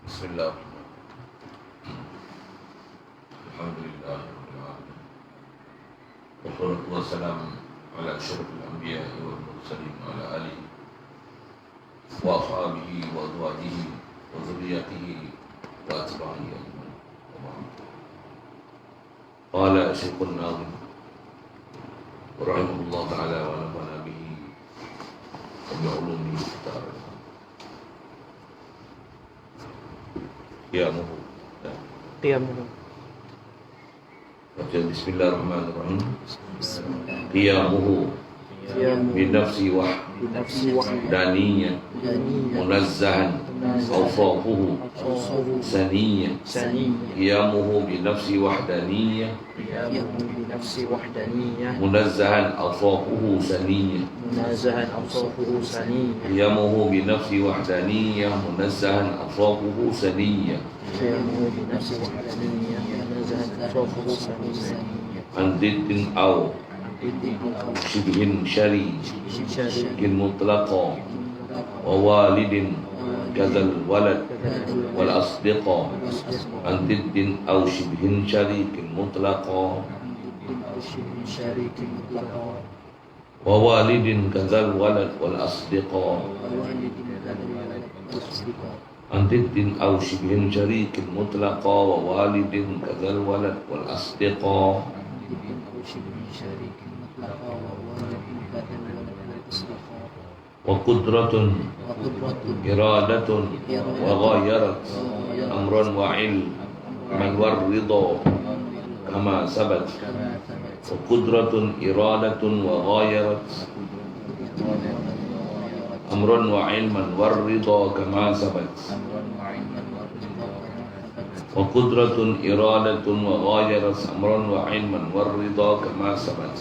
Bismillahirrahmanirrahim. Alhamdulillah rabbil alamin. Wassalatu wassalamu ala asyrafil anbiya'i wal mursalin wa ala alihi wa ashabihi wa azwajihi wa dzurriyyatihi wa atba'ihi ajma'in. Qala Syekhun Nazim rahimahullah ta'ala wa nafa'ana bihi wa bi ulumihi ta'ala. Qiyamuhu. Baca Bismillahirrahmanirrahim. Qiyamuhu binafsi wahdaniyah munazzahan awsafuhu saniyah. Qiyamuhu binafsi wahdaniyah munazzahan awsafuhu saniyah. Qiyamuhu binafsi wahdaniyah munazzahan awsafuhu saniyah. An diddin aw shibhin syarikin mutlaqa wa walidin kadzal walad wal asdiqa. An diddin aw shibhin syarikin mutlaqa wa walidin kadzal walad wal asdiqa. An diddin aw shibhin syarikin mutlaqa wa walidin kadzal walad wal asdiqa. Wa qudratun iradatun wa ghayarat amran wa ilman warridha kama sabat. Wa qudratun iradatun wa ghayarat amran wa ilman warridha kama sabat. Wa qudratun iradatun wa ghayarat amran wa ilman warridha kama sabat.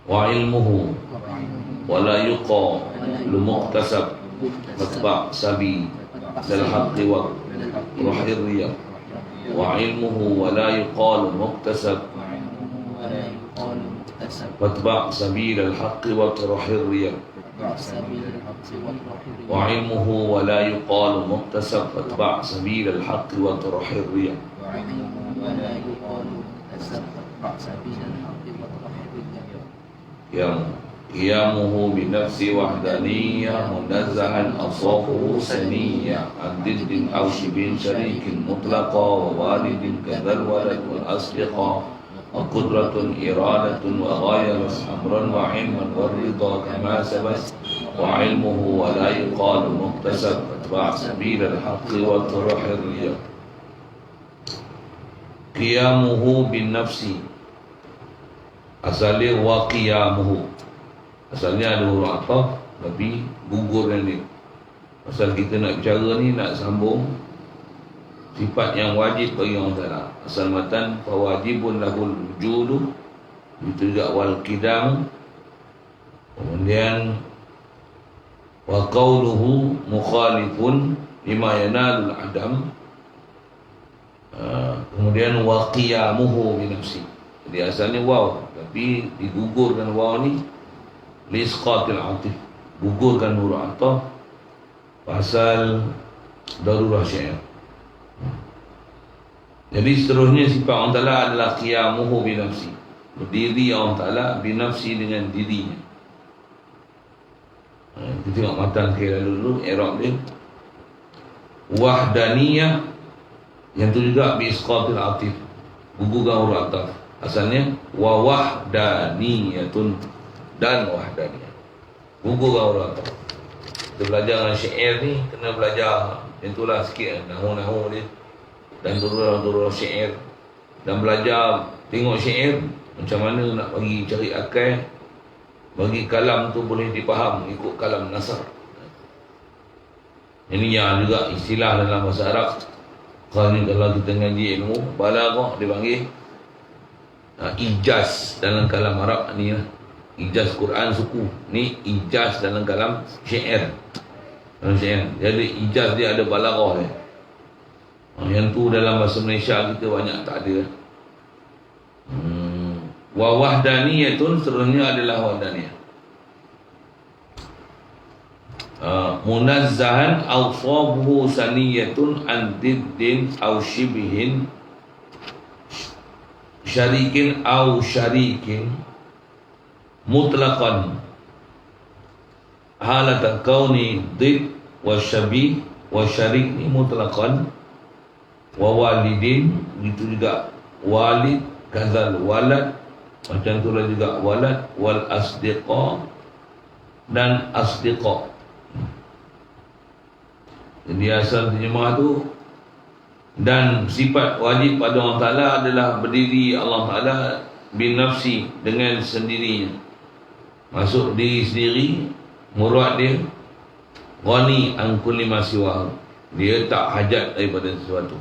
Wa ilmuhu wa la yuqalu muktasab matba' sabi dal haqqi wa ruhir riyah. Wa ilmuhu wa la yuqalu muktasab matba' sabi dal haqqi wa ruhir riyah. Wa ilmuhu wa la yuqalu muktasab matba' sabi dal haqqi wa ruhir riyah. Qiyamuhu binafsi wahdaniyah munazzahan awsafuhu saniyah. An diddin aw shibhin syarikin mutlaqa wa walidin kadzal walad wal asdiqa. Wa qudratun iradatun wa ghayarat amran wa ilman warridha kama sabat. Wa ilmuhu wa la yuqalu muktasab atba' sabil al-haqqi wa ruhir riyah. Qiyamuhu binafsi, asalnya wa qiyamuhu, asalnya ada huruf athaf tapi gugur ni. Pasal kita nak bicara ni nak sambung sifat yang wajib bagi Allah Ta'ala. Asal matan fawajibun lahul wujudu, itu juga wal qidam. Kemudian wa qawluhu mukhalifun lima yanalul adam. Kemudian wa qiyamuhu binafsi. Jadi asalnya waw tapi digugurkan waw ni lisqatil atif, gugurkan huruf athaf pasal darurah syair. Jadi seterusnya sifat Allah Ta'ala adalah qiyamuhu binafsi, berdiri Allah Ta'ala binafsi dengan dirinya. Kita tengok matan kira dulu i'rab dia. Wahdaniyah, yang tu juga bisqatil atif, gugurkan huruf athaf. Asalnya wa wahdaniyatun dan wahdaniyah, gugurkan huruf athaf. Kita belajar dengan syair ni kena belajar itulah sikit nahu-nahu dia dan durur-durur syair, dan belajar tengok syair macam mana nak bagi cari akal, bagi kalam tu boleh dipaham ikut kalam nasar. Ini yang juga istilah dalam bahasa Arab. Kalau kita ngaji ilmu balaghah dia panggil ijaz dalam kalam Arab ni lah. Ijaz Quran suku ni ijaz dalam kalam syair. Jadi ijaz dia ada balaghah dia. Yang tu dalam bahasa Malaysia kita banyak tak ada. Wa wahdaniyatun seterusnya adalah wahdaniyah. Munazzahan awsabuhu saniyatun an diddin aw shibihin syarikin aw syarikin mutlaqan halata kauni did wa syabih wa syarik ni mutlaqan wa walidin, itu juga walid, kazal walad, macam tu lah juga walad, wal asdiqa dan asdiqa. Jadi asal terjemah tu, dan sifat wajib pada Allah Ta'ala adalah berdiri Allah Ta'ala binafsi, dengan sendirinya, masuk diri sendiri. Murad dia ghani an kulli ma siwa, dia tak hajat daripada sesuatu.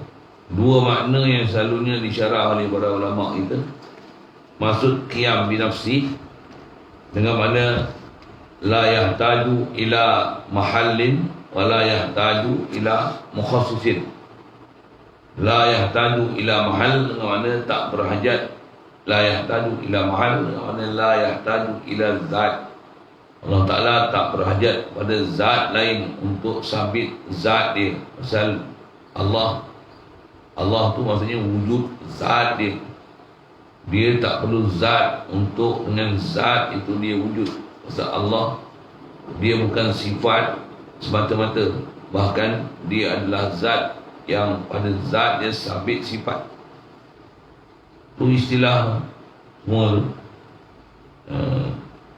Dua makna yang selalunya disyarah oleh para ulama kita. Maksud qiyam binafsi dengan makna la yahtaju ila mahallin wa la yahtaju ila mukhassisin. La yahtaju ila mahal dengan makna tak berhajat. La yahtaju ila mahal dengan makna la yahtaju ila zat. Allah Ta'ala tak berhajat pada zat lain untuk sabit zat dia. Pasal Allah tu maksudnya wujud zat dia. Dia tak perlu zat untuk dengan zat itu dia wujud. Pasal Allah, dia bukan sifat semata-mata, bahkan dia adalah zat yang pada zat dia sabit sifat. Tu istilah semua tu.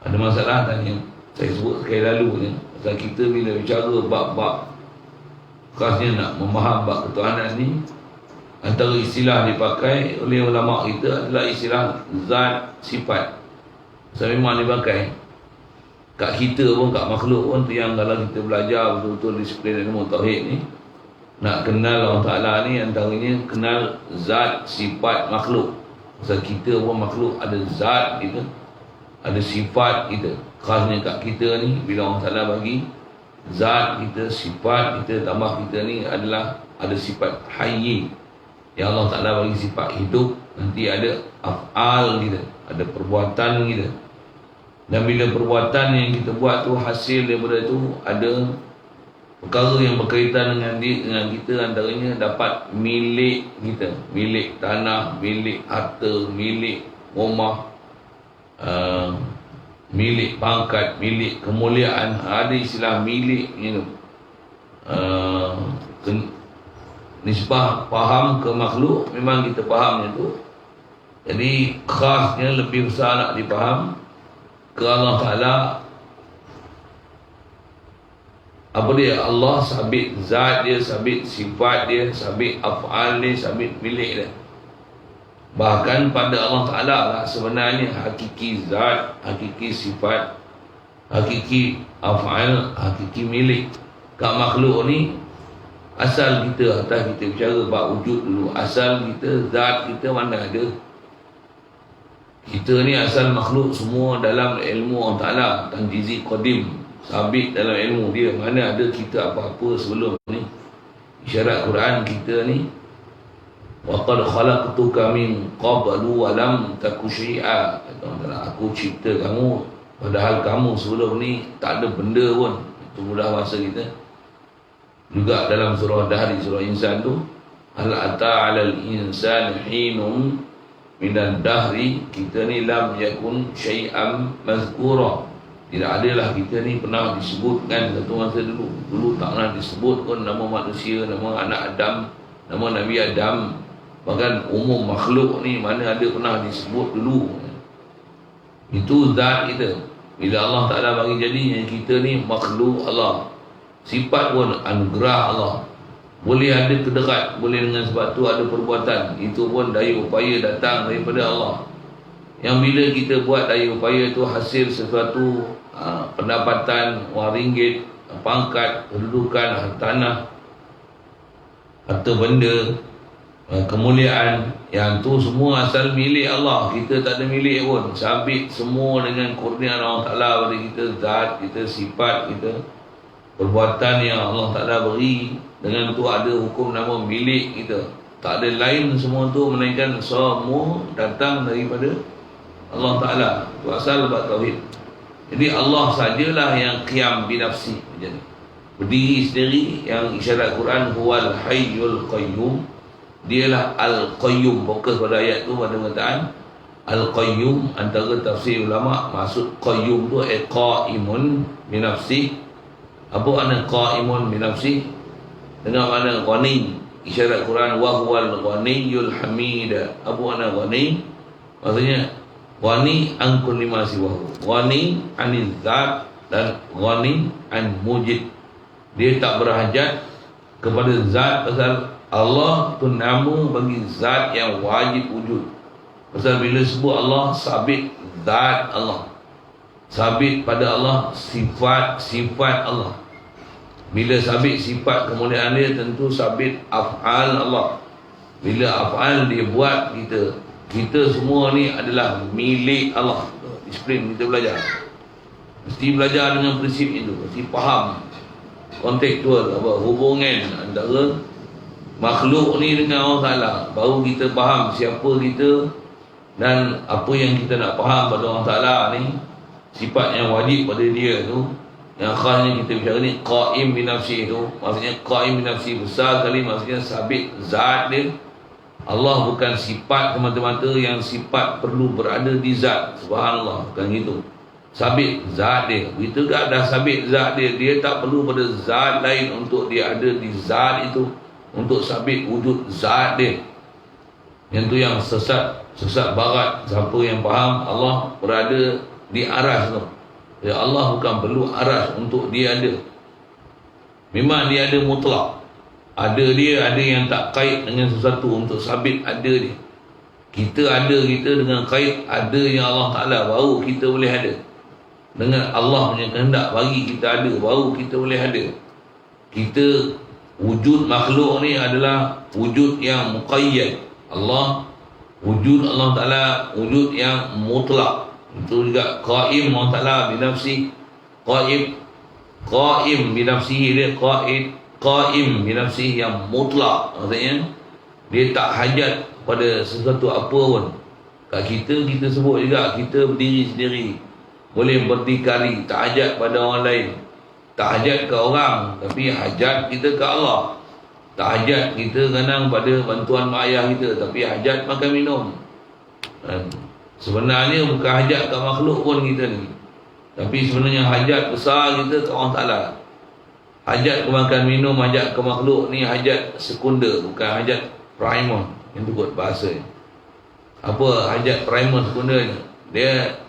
Ada masalah tanya, saya sebut sekali lalu ni, pasal kita bila bicara bab-bab khasnya nak memaham bab ketuhanan ni, antara istilah dipakai oleh ulama kita adalah istilah zat sifat. Sebab memang dipakai kat kita pun, kat makhluk pun tu, yang kalau kita belajar betul-betul disiplin ilmu tauhid ni, nak kenal Allah Ta'ala ni, antaranya kenal zat sifat makhluk. Sebab kita pun makhluk, ada zat kita, ada sifat kita. Khasnya kat kita ni, bila Allah Ta'ala bagi zat kita, sifat kita, tambah kita ni adalah ada sifat hayyi, yang Allah Ta'ala bagi sifat hidup. Nanti ada af'al kita, ada perbuatan kita. Dan bila perbuatan yang kita buat tu, hasil daripada tu ada perkara yang berkaitan dengan kita. Antaranya dapat milik kita, milik tanah, milik harta, milik rumah, milik pangkat, milik kemuliaan. Ada istilah milik ni tu. Nisbah faham ke makhluk, memang kita fahamnya tu. Jadi khasnya lebih besar nak dipaham ke Allah Ta'ala. Apa dia? Allah sabit zat dia, sabit sifat dia, sabit af'al dia, sabit milik dia. Bahkan pada Allah Ta'ala lah sebenarnya hakiki zat, hakiki sifat, hakiki af'al, hakiki milik. Kat makhluk ni, asal kita, atas kita bicara bab wujud dulu, asal kita, zat kita mana ada? Kita ni asal makhluk semua dalam ilmu Allah Ta'ala, tanjizi qadim, sabit dalam ilmu dia. Mana ada kita apa-apa sebelum ni. Isyarat Quran kita ni, wa qad khalaqtuka min qablu wa lam taku syai'a. Aku cipta kamu, padahal kamu sebelum ni tak ada benda pun. Itu mudah bahasa kita. Juga dalam surah Dahri, surah Insan tu, hal ata 'alal insani hinum minan dahri, kita ni lam yakun syai'an mazkura. Tidak adalah kita ni pernah disebutkan satu masa dulu. Dulu tak pernah disebut pun nama manusia, nama anak Adam, nama Nabi Adam. Bahkan umum makhluk ni mana ada pernah disebut dulu. Itu zat kita. Bila Allah Ta'ala bagi jadinya kita ni makhluk Allah, sifat pun anugerah Allah. Boleh ada terdekat, boleh dengan sebab tu ada perbuatan. Itu pun daya upaya datang daripada Allah. Yang bila kita buat daya upaya tu hasil sesuatu, pendapatan, wang ringgit, pangkat, kedudukan, tanah, harta benda, kemuliaan, yang tu semua asal milik Allah. Kita tak ada milik pun. Sabit semua dengan kurniaan Allah Ta'ala pada kita, zat kita, sifat kita, perbuatan yang Allah Ta'ala beri. Dengan tu ada hukum nama milik kita. Tak ada lain semua tu, melainkan semua datang daripada Allah Ta'ala. Itu asal bab tauhid. Jadi Allah sajalah yang qiyam binafsi. Jadi berdiri sendiri, yang isyarat Quran huwal hayyul qayyum. Dialah al-qayyum. Fokus pada ayat tu pada perkataan al-qayyum. Antara tafsir ulama, maksud qayyum tu qaimun binafsi. Apa makna qaimun binafsi? Dengan makna ghani. Isyarat Quran wa huwal ghaniyul hamid. Apa makna ghani? Maksudnya ghani an kulli ma siwahu. Ghani anil zat dan ghani an mujid. Dia tak berhajat kepada zat, pasal Allah tu nama bagi zat yang wajib wujud. Pasal bila sebut Allah, sabit zat Allah, sabit pada Allah sifat Allah. Bila sabit sifat kemuliaan dia, tentu sabit af'al Allah. Bila af'al dia buat, kita semua ni adalah milik Allah. Disiplin kita belajar, mesti belajar dengan prinsip itu, mesti faham kontekstual, apa hubungan antara makhluk ni dengan Allah Ta'ala. Baru kita faham siapa kita dan apa yang kita nak faham pada Allah Ta'ala ni, sifat yang wajib pada dia tu. Yang khasnya kita bicara ni qaim binafsi tu, maksudnya qaim binafsi besar kali, maksudnya sabit zat dia. Allah bukan sifat semata-mata yang sifat perlu berada di zat, subhanallah, bukan gitu. Sabit zat dia. Begitu tak dah sabit zat dia, dia tak perlu pada zat lain untuk dia ada di zat itu, untuk sabit wujud zat dia. Yang tu yang sesat barat. Siapa yang faham Allah berada di aras tu, ya, Allah bukan perlu aras untuk dia ada. Memang dia ada mutlak. Ada dia, ada yang tak kait dengan sesuatu untuk sabit ada dia. Kita ada kita dengan kait ada yang Allah Ta'ala, baru kita boleh ada. Dengan Allah punya kehendak bagi kita ada, baru kita boleh ada. Kita wujud makhluk ni adalah wujud yang muqayyad. Allah, wujud Allah Ta'ala wujud yang mutlak. Itu juga qaim Allah Ta'ala binafsi. Qaim binafsi dia qaim binafsi yang mutlak. Maksudnya dia tak hajat pada sesuatu apa pun. Kat kita sebut juga kita berdiri sendiri, boleh berdikari, tak hajat pada orang lain, tak hajat ke orang, tapi hajat kita ke Allah. Tak hajat kita kadang pada bantuan mak ayah kita, tapi hajat makan minum. Sebenarnya bukan hajat ke makhluk pun kita ni, tapi sebenarnya hajat besar kita ke Allah Ta'ala. Hajat ke makan minum, hajat ke makhluk ni hajat sekunder, bukan hajat primer. Yang tu buat bahasa ni. Apa hajat primer sekunder ni? Dia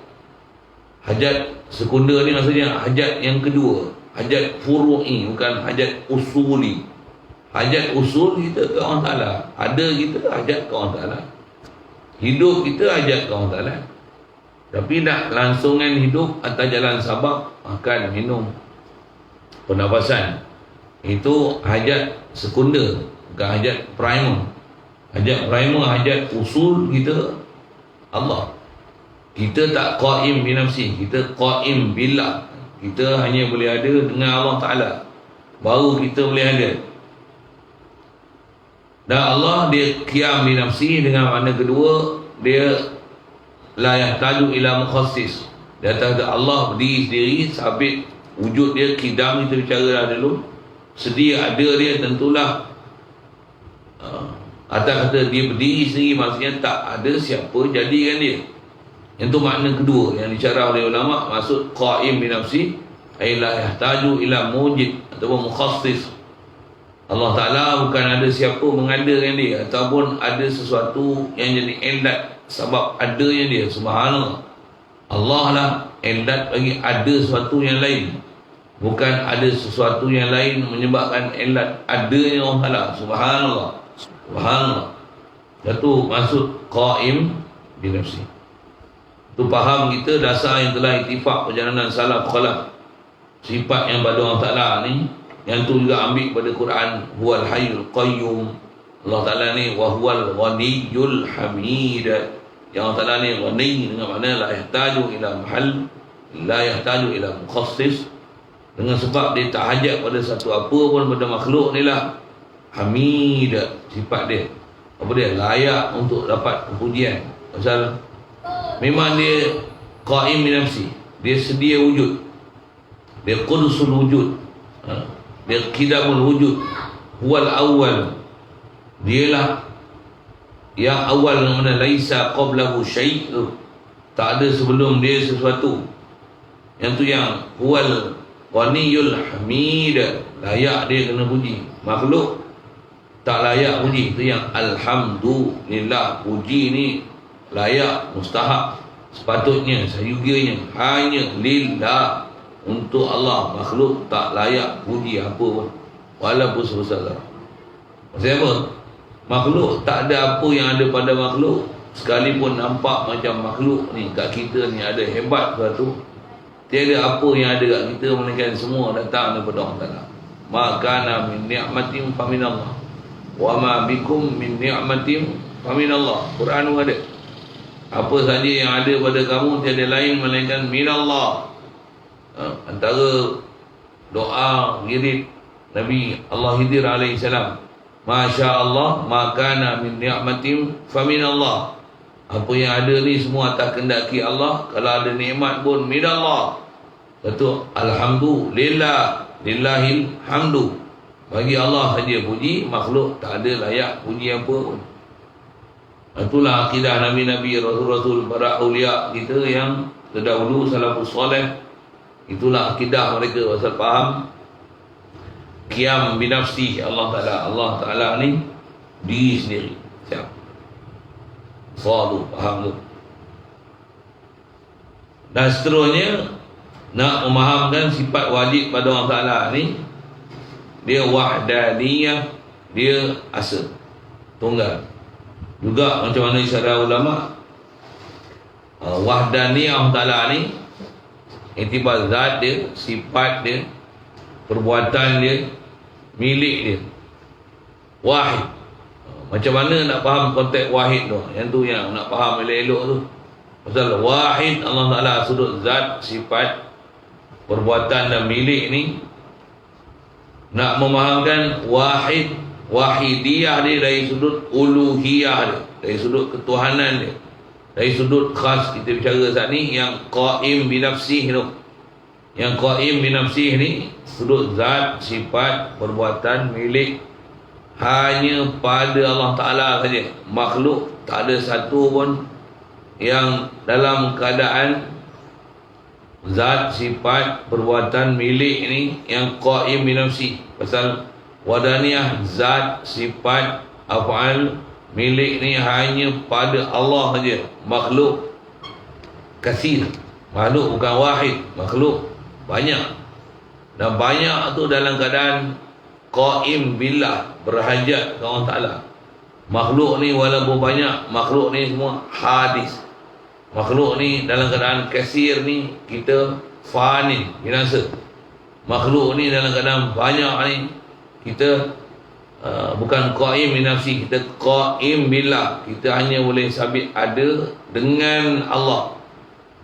hajat sekunder ni maksudnya hajat yang kedua, hajat furu'i, bukan hajat usuli. Hajat usul kita ke Allah Ta'ala. Ada kita hajat ke Allah Ta'ala. Hidup kita hajat ke Allah Ta'ala. Tapi nak langsungan hidup atas jalan sabab, makan, minum, pernafasan, itu hajat sekunder, bukan hajat primer. Hajat primer, hajat usul kita Allah. Kita tak qaim binafsi, kita qaim billah. Kita hanya boleh ada dengan Allah Ta'ala, baru kita boleh ada. Dan Allah dia qiyam binafsi dengan makna kedua, dia la yahtaju ila mukhassis. Dia kata Allah berdiri sendiri, sabit wujud dia, qidam kita bicara dah dulu. Sedia ada dia, tentulah atas kata dia berdiri sendiri, maksudnya tak ada siapa jadikan dia. Yang tu makna kedua yang dicarah oleh ulama, maksud qaim binafsi ay la yahtaju ila mujid ataupun mukhassis. Allah Ta'ala bukan ada siapa mengadakan dia, ataupun ada sesuatu yang jadi ilat sebab adanya dia. Subhanallah, Allah lah ilat bagi ada sesuatu yang lain, bukan ada sesuatu yang lain menyebabkan ilat adanya Allah Ta'ala. Subhanallah, subhanallah. Itu maksud qaim binafsi. Itu faham kita dasar yang telah ittifaq perjalanan salaf khalaf. Sifat yang pada Allah Ta'ala ni, yang tu juga ambil pada Quran, huwal hayyul qayyum. Allah Ta'ala ni wa huwal ghaniyul hamid. Yang Allah Ta'ala ni ghani dengan makna la yahtaju ila mahal, la yahtaju ila mukhassis. Dengan sebab dia tak hajat pada satu apa pun pada makhluk ni lah. Hamid, sifat dia, apa dia, layak untuk dapat pujian. Pasal memang dia qaim binafsi. Dia sedia wujud. Dia qudusul wujud. Dia qidamul wujud. Huwal awal. Dialah yang awal, yang mana laisa qablahu syai', tak ada sebelum dia sesuatu. Yang tu yang huwal ghaniyul hamid, layak dia kena puji. Makhluk tak layak puji. Itu yang alhamdulillah. Puji ni layak, mustahak, sepatutnya, sayugianya hanya lillah, untuk Allah. Makhluk tak layak puji apa pun, walaupun sebesar zarah. Maksudnya apa? Makhluk tak ada apa yang ada pada makhluk, sekalipun nampak macam makhluk ni kat kita ni ada hebat suatu, tiada apa yang ada kat kita melainkan semua datang daripada Allah Ta'ala. Makana min ni'matin faminallah, wa ma bikum min ni'matin faminallah. Quran ada. Apa saja yang ada pada kamu tiada lain melainkan minallah. Antara doa wirid Nabi Allah Khidir alaihi salam, Masya Allah, makana min ni'matin faminallah. Apa yang ada ni semua atas kehendaki Allah. Kalau ada nikmat pun minallah. Betul. Alhamdulillah, lillahil hamdu. Bagi Allah saja puji, makhluk tak ada layak puji apa pun. Itulah akidah Nabi-Nabi, Rasul-Rasul, para awliya kita yang terdahulu, salafus soleh. Itulah akidah mereka, pasal faham qiyam binafsi Allah Ta'ala. Allah Ta'ala ni diri sendiri. Siap. Selalu faham tu. Dan seterusnya, nak memahamkan sifat wajib pada Allah Ta'ala ni, dia wahdaniyah, dia asa, tunggal. Juga macam mana isyarah ulama, wahdaniyah Allah Ta'ala ni iktibar zat dia, sifat dia, perbuatan dia, milik dia, wahid. Macam mana nak faham konteks wahid tu? Yang tu yang nak faham elok-elok tu. Pasal wahid Allah Ta'ala sudut zat, sifat, perbuatan dan milik ni, nak memahamkan wahid, wahidiyah dia dari sudut uluhiyah dia, dari sudut ketuhanan dia, dari sudut khas kita bicara saat ni, yang qaim binafsih tu. Yang qaim binafsih ni sudut zat, sifat, perbuatan, milik hanya pada Allah Ta'ala saja. Makhluk tak ada satu pun yang dalam keadaan zat, sifat, perbuatan, milik ni yang qaim binafsih. Pasal wadaniyah, zat, sifat, af'al, milik ni hanya pada Allah saja. Makhluk kasir. Makhluk bukan wahid, makhluk banyak. Dan banyak tu dalam keadaan qaim billah, berhajat ke Allah Ta'ala. Makhluk ni walaupun banyak, makhluk ni semua hadis. Makhluk ni dalam keadaan kasir ni kita fani, binasa. Makhluk ni dalam keadaan banyak ni kita bukan qaim binafsi, kita qaim billah. Kita hanya boleh sabit ada dengan Allah.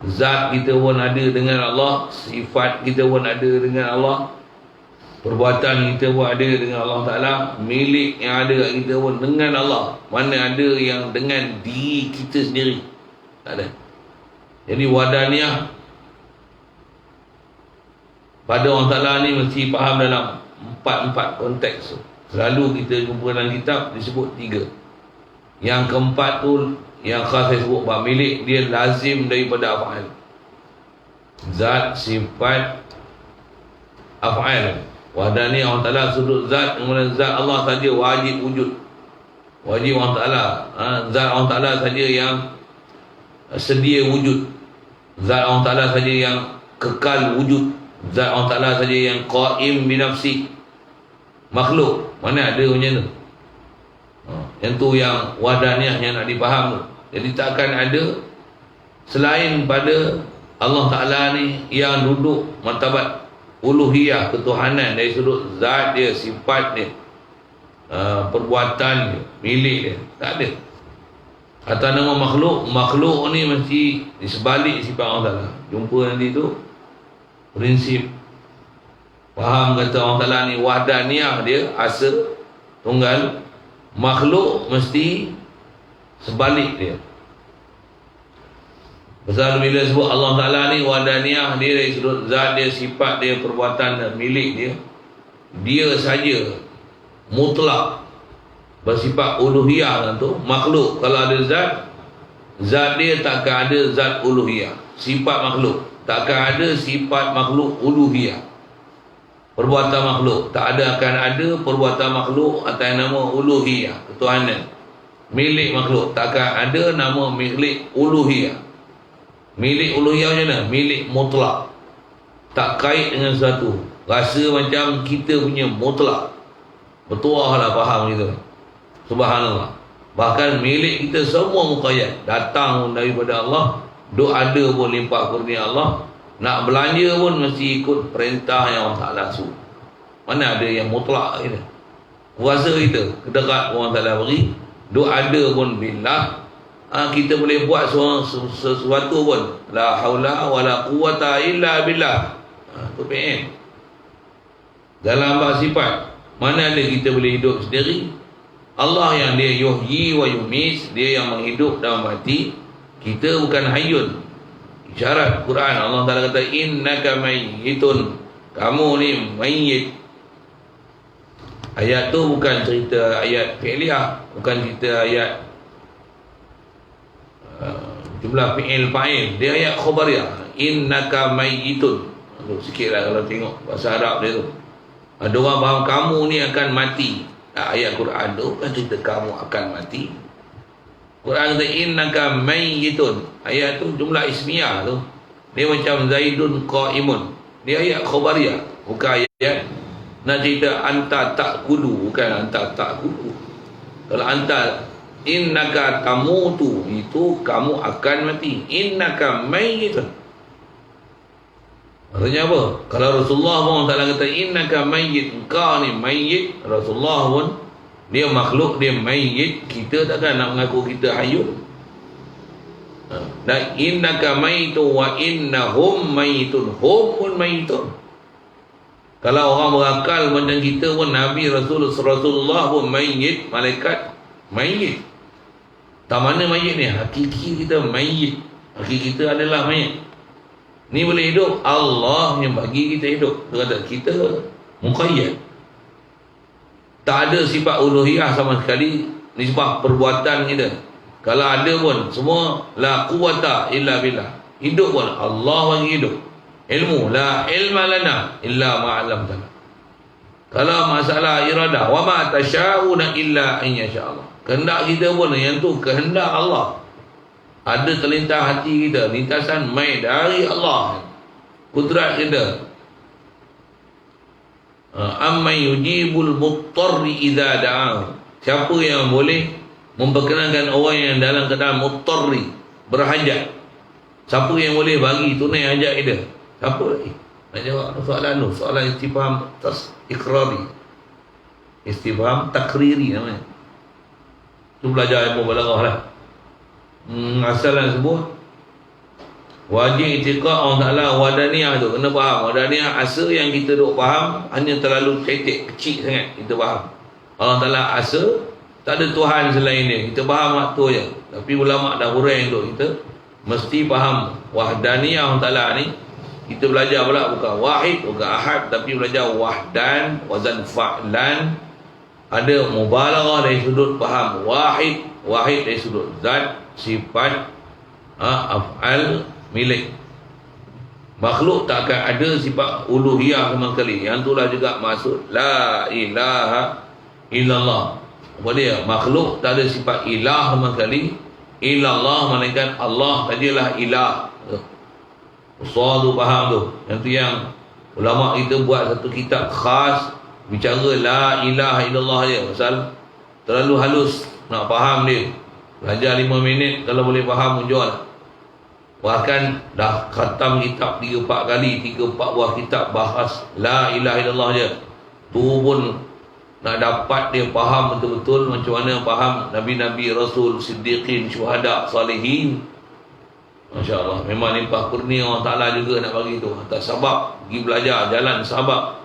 Zat kita pun ada dengan Allah, sifat kita pun ada dengan Allah, perbuatan kita pun ada dengan Allah Ta'ala, milik yang ada kat kita pun dengan Allah. Mana ada yang dengan diri kita sendiri? Tak ada. Jadi wadaniyah pada Allah Ta'ala ni mesti faham dalam empat konteks tu. Selalu kita jumpa dalam kitab disebut 3. Yang keempat tu yang khas saya sebut, bab milik dia lazim daripada af'al. Zat, sifat, af'al. Wahdaniyah Allah Ta'ala sudut zat, kemudian zat Allah saja wajib wujud. Wajib Allah Ta'ala, zat Allah Ta'ala saja yang sedia wujud. Zat Allah Ta'ala saja yang kekal wujud. Zat Allah Ta'ala saja yang qaim binafsi. Makhluk mana ada macam tu? Yang tu yang wahdaniyah yang nak dipaham tu. Jadi takkan ada selain pada Allah Ta'ala ni yang duduk martabat uluhiyah, ketuhanan dari sudut zat dia, sifat dia, perbuatan dia, milik dia. Tak ada. Atas nama makhluk, makhluk ni mesti di sebalik sifat Allah Ta'ala. Jumpa nanti tu prinsip faham kata Allah Ta'ala ni wahdaniyah, dia asa, tunggal. Makhluk mesti sebalik dia. Pasal bila sebut Allah Ta'ala ni wahdaniyah, dia dari sudut zat dia, sifat dia, perbuatan dan milik dia, dia saja mutlak bersifat uluhiyah tu. Makhluk kalau ada zat, zat dia takkan ada zat uluhiyah. Sifat makhluk takkan ada sifat makhluk uluhiyah. Perbuatan makhluk tak ada akan ada perbuatan makhluk atas nama uluhiyah, ketuhanan. Milik makhluk takkan ada nama milik uluhiyah. Milik uluhiyah macam mana? Milik mutlak, tak kait dengan sesuatu. Rasa macam kita punya mutlak. Betul lah faham kita. Subhanallah. Bahkan milik kita semua muqayyad, datang daripada Allah. Duk ada pun limpah kurnia Allah. Nak belanja pun mesti ikut perintah yang Allah Ta'ala suruh. Mana ada yang mutlak kita. Kuasa kita kedekat Allah Ta'ala beri. Duk ada pun billah. Kita boleh buat sesuatu pun. La haula wa la quwata illa billah. Itu PM. Dalam bab sifat, mana ada kita boleh hidup sendiri. Allah yang dia yuhyi wa yumis, dia yang menghidup dan mati. Kita bukan hayyun. Isyarat Quran Allah Ta'ala kata innaka mayyitun, kamu ni mayyit. Ayat tu bukan cerita ayat fi'liyah, bukan cerita ayat jumlah fi'il fa'il, dia ayat khabariyah. Innaka mayyitun. Sikitlah kalau tengok bahasa Arab dia tu. Ada orang faham kamu ni akan mati. Ayat Quran tu kan cerita kamu akan mati. Quran kata innaka mayyitun. Ayat tu jumlah ismiyah tu. Dia macam Zaidun qa'imun. Dia ayat khabariyah, bukan ayat nak cerita anta ta'kulu, bukan anta ta'kulu. Kalau anta innaka tamutu, itu kamu akan mati. Innaka mayyitun. Maksudnya apa? Kalau Rasulullah pun tak kata innaka mayyit, engkau ni mayyit. Rasulullah pun dia makhluk, dia mayyit. Kita takkan nak mengaku kita hayyun. Dan innaka mayyitun wa innahum mayyitun. Hum pun mayyitun. Kalau orang berakal macam kita pun, Nabi Rasulullah pun mayyit, malaikat mayyit. Tak mana mayyit ni? Hakiki kita mayyit. Hakiki kita adalah mayyit. Ni boleh hidup, Allah yang bagi kita hidup. Dia kata kita muqayyad. Tak ada sifat uluhiyah sama sekali. Nisbah perbuatan kita. Kalau ada pun semua la quwata illa billah. Hidup pun Allah bagi hidup. Ilmu la ilma lana illa ma 'allamtana. Kalau masalah iradah, wa ma tasyauna illa an yasha Allah. Kehendak kita pun yang tu kehendak Allah. Ada terlintas hati kita, lintasan mai dari Allah. Kudrat kita. Amma yujibul muttarri idza da'ahu. Siapa yang boleh memperkenankan orang yang dalam keadaan muttarri, berhajat? Siapa yang boleh bagi tunai hajat kita? Siapa lagi? Nak jawab soalan tu, soalan istifham ikrari. Istifham takriri namanya. Tu belajar ilmu balaghah lah. Asalan sebut wajib itiqad Allah Ta'ala wadaniyah tu. Kena faham wadaniyah, asa yang kita duk faham hanya terlalu cetek, kecil sangat kita faham. Allah Ta'ala asa, tak ada Tuhan selain dia. Kita faham waktu je. Tapi ulama' dah huraikan untuk kita mesti faham wahdaniyah Allah Ta'ala ni. Kita belajar pula bukan wahid, bukan ahad, tapi belajar wahdan, wazan fa'lan. Ada mubalaghah dari sudut faham wahid, wahid dari sudut zat, sifat, af'al, milik. Makhluk tak akan ada sifat uluhiyah sama sekali. Yang itulah juga maksud la ilaha illallah. Apa dia? Makhluk tak ada sifat ilah sama sekali. Illallah, melainkan Allah sajalah ilah. Usaha tu faham tu. Yang tu yang ulama' kita buat satu kitab khas bicara la ilaha illallah je. Pasal terlalu halus nak faham dia. Belajar 5 minit, kalau boleh faham menjual. Bahkan dah khatam kitab 3-4 kali, 3-4 buah kitab bahas la ilaha illallah je. Tu pun nak dapat dia faham betul-betul macam mana faham Nabi-Nabi, Rasul, Siddiqin, Syuhada, Salihin. Masya Allah, memang limpah kurnia Allah Ta'ala juga nak bagi tu. Atas sabab, pergi belajar, jalan sabab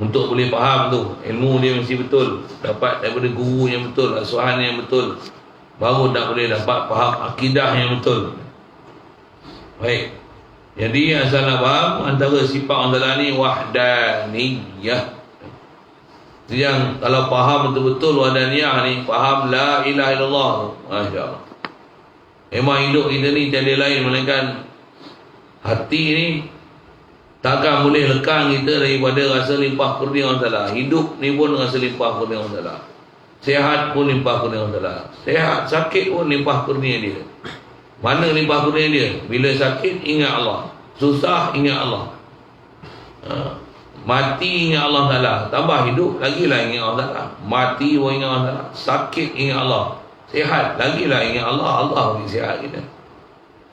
untuk boleh faham tu. Ilmu dia mesti betul, dapat daripada guru yang betul, asuhan yang betul, baru nak boleh dapat faham akidah yang betul. Baik. Jadi asal nak faham, antara sifat Allah Ta'ala ni wahdaniyah. Itu yang kalau faham betul-betul wahdaniyah ni, faham la ilaha illallah tu, Masya Allah. Memang hidup kita ni tiada lain melainkan hati ni takkan boleh lekang kita daripada rasa limpah kurnia Allah Ta'ala. Hidup ni pun rasa limpah kurnia Allah Ta'ala. Sehat pun limpah kurnia Allah Ta'ala. Sehat, sakit pun limpah kurnia dia. Mana limpah kurnia dia? Bila sakit, ingat Allah. Susah, ingat Allah. Mati, ingat Allah Ta'ala. Tambah hidup, lagilah ingat Allah Ta'ala. Mati pun ingat Allah Ta'ala. Sakit, ingat Allah. Sehat, lagilah ingat Allah. Allah beri sihat kita.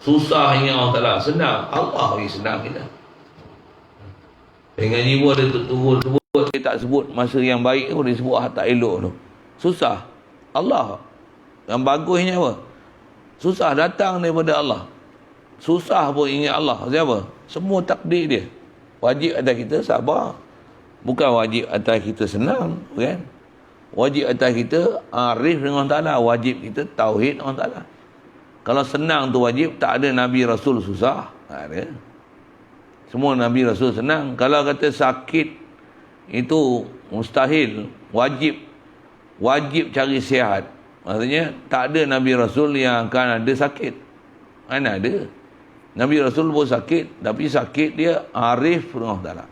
Susah, ingat Allah Ta'ala. Senang, Allah beri senang kita. Dengan jiwa dia turun sebut, dia tak sebut masa yang baik tu, dia sebut tak elok tu. Susah, Allah. Yang bagusnya apa? Susah datang daripada Allah. Susah pun ingat Allah. Siapa? Semua takdir dia. Wajib atas kita sabar. Bukan wajib atas kita senang, kan? Wajib atas kita arif dengan Allah Ta'ala. Wajib kita tauhid dengan Allah Ta'ala. Kalau senang tu wajib, tak ada Nabi Rasul susah. Tak ada. Semua Nabi Rasul senang. Kalau kata sakit itu mustahil, wajib cari sihat. Maksudnya tak ada Nabi Rasul yang akan ada sakit. Mana ada? Nabi Rasul pun sakit, tapi sakit dia arif dengan Allah Ta'ala.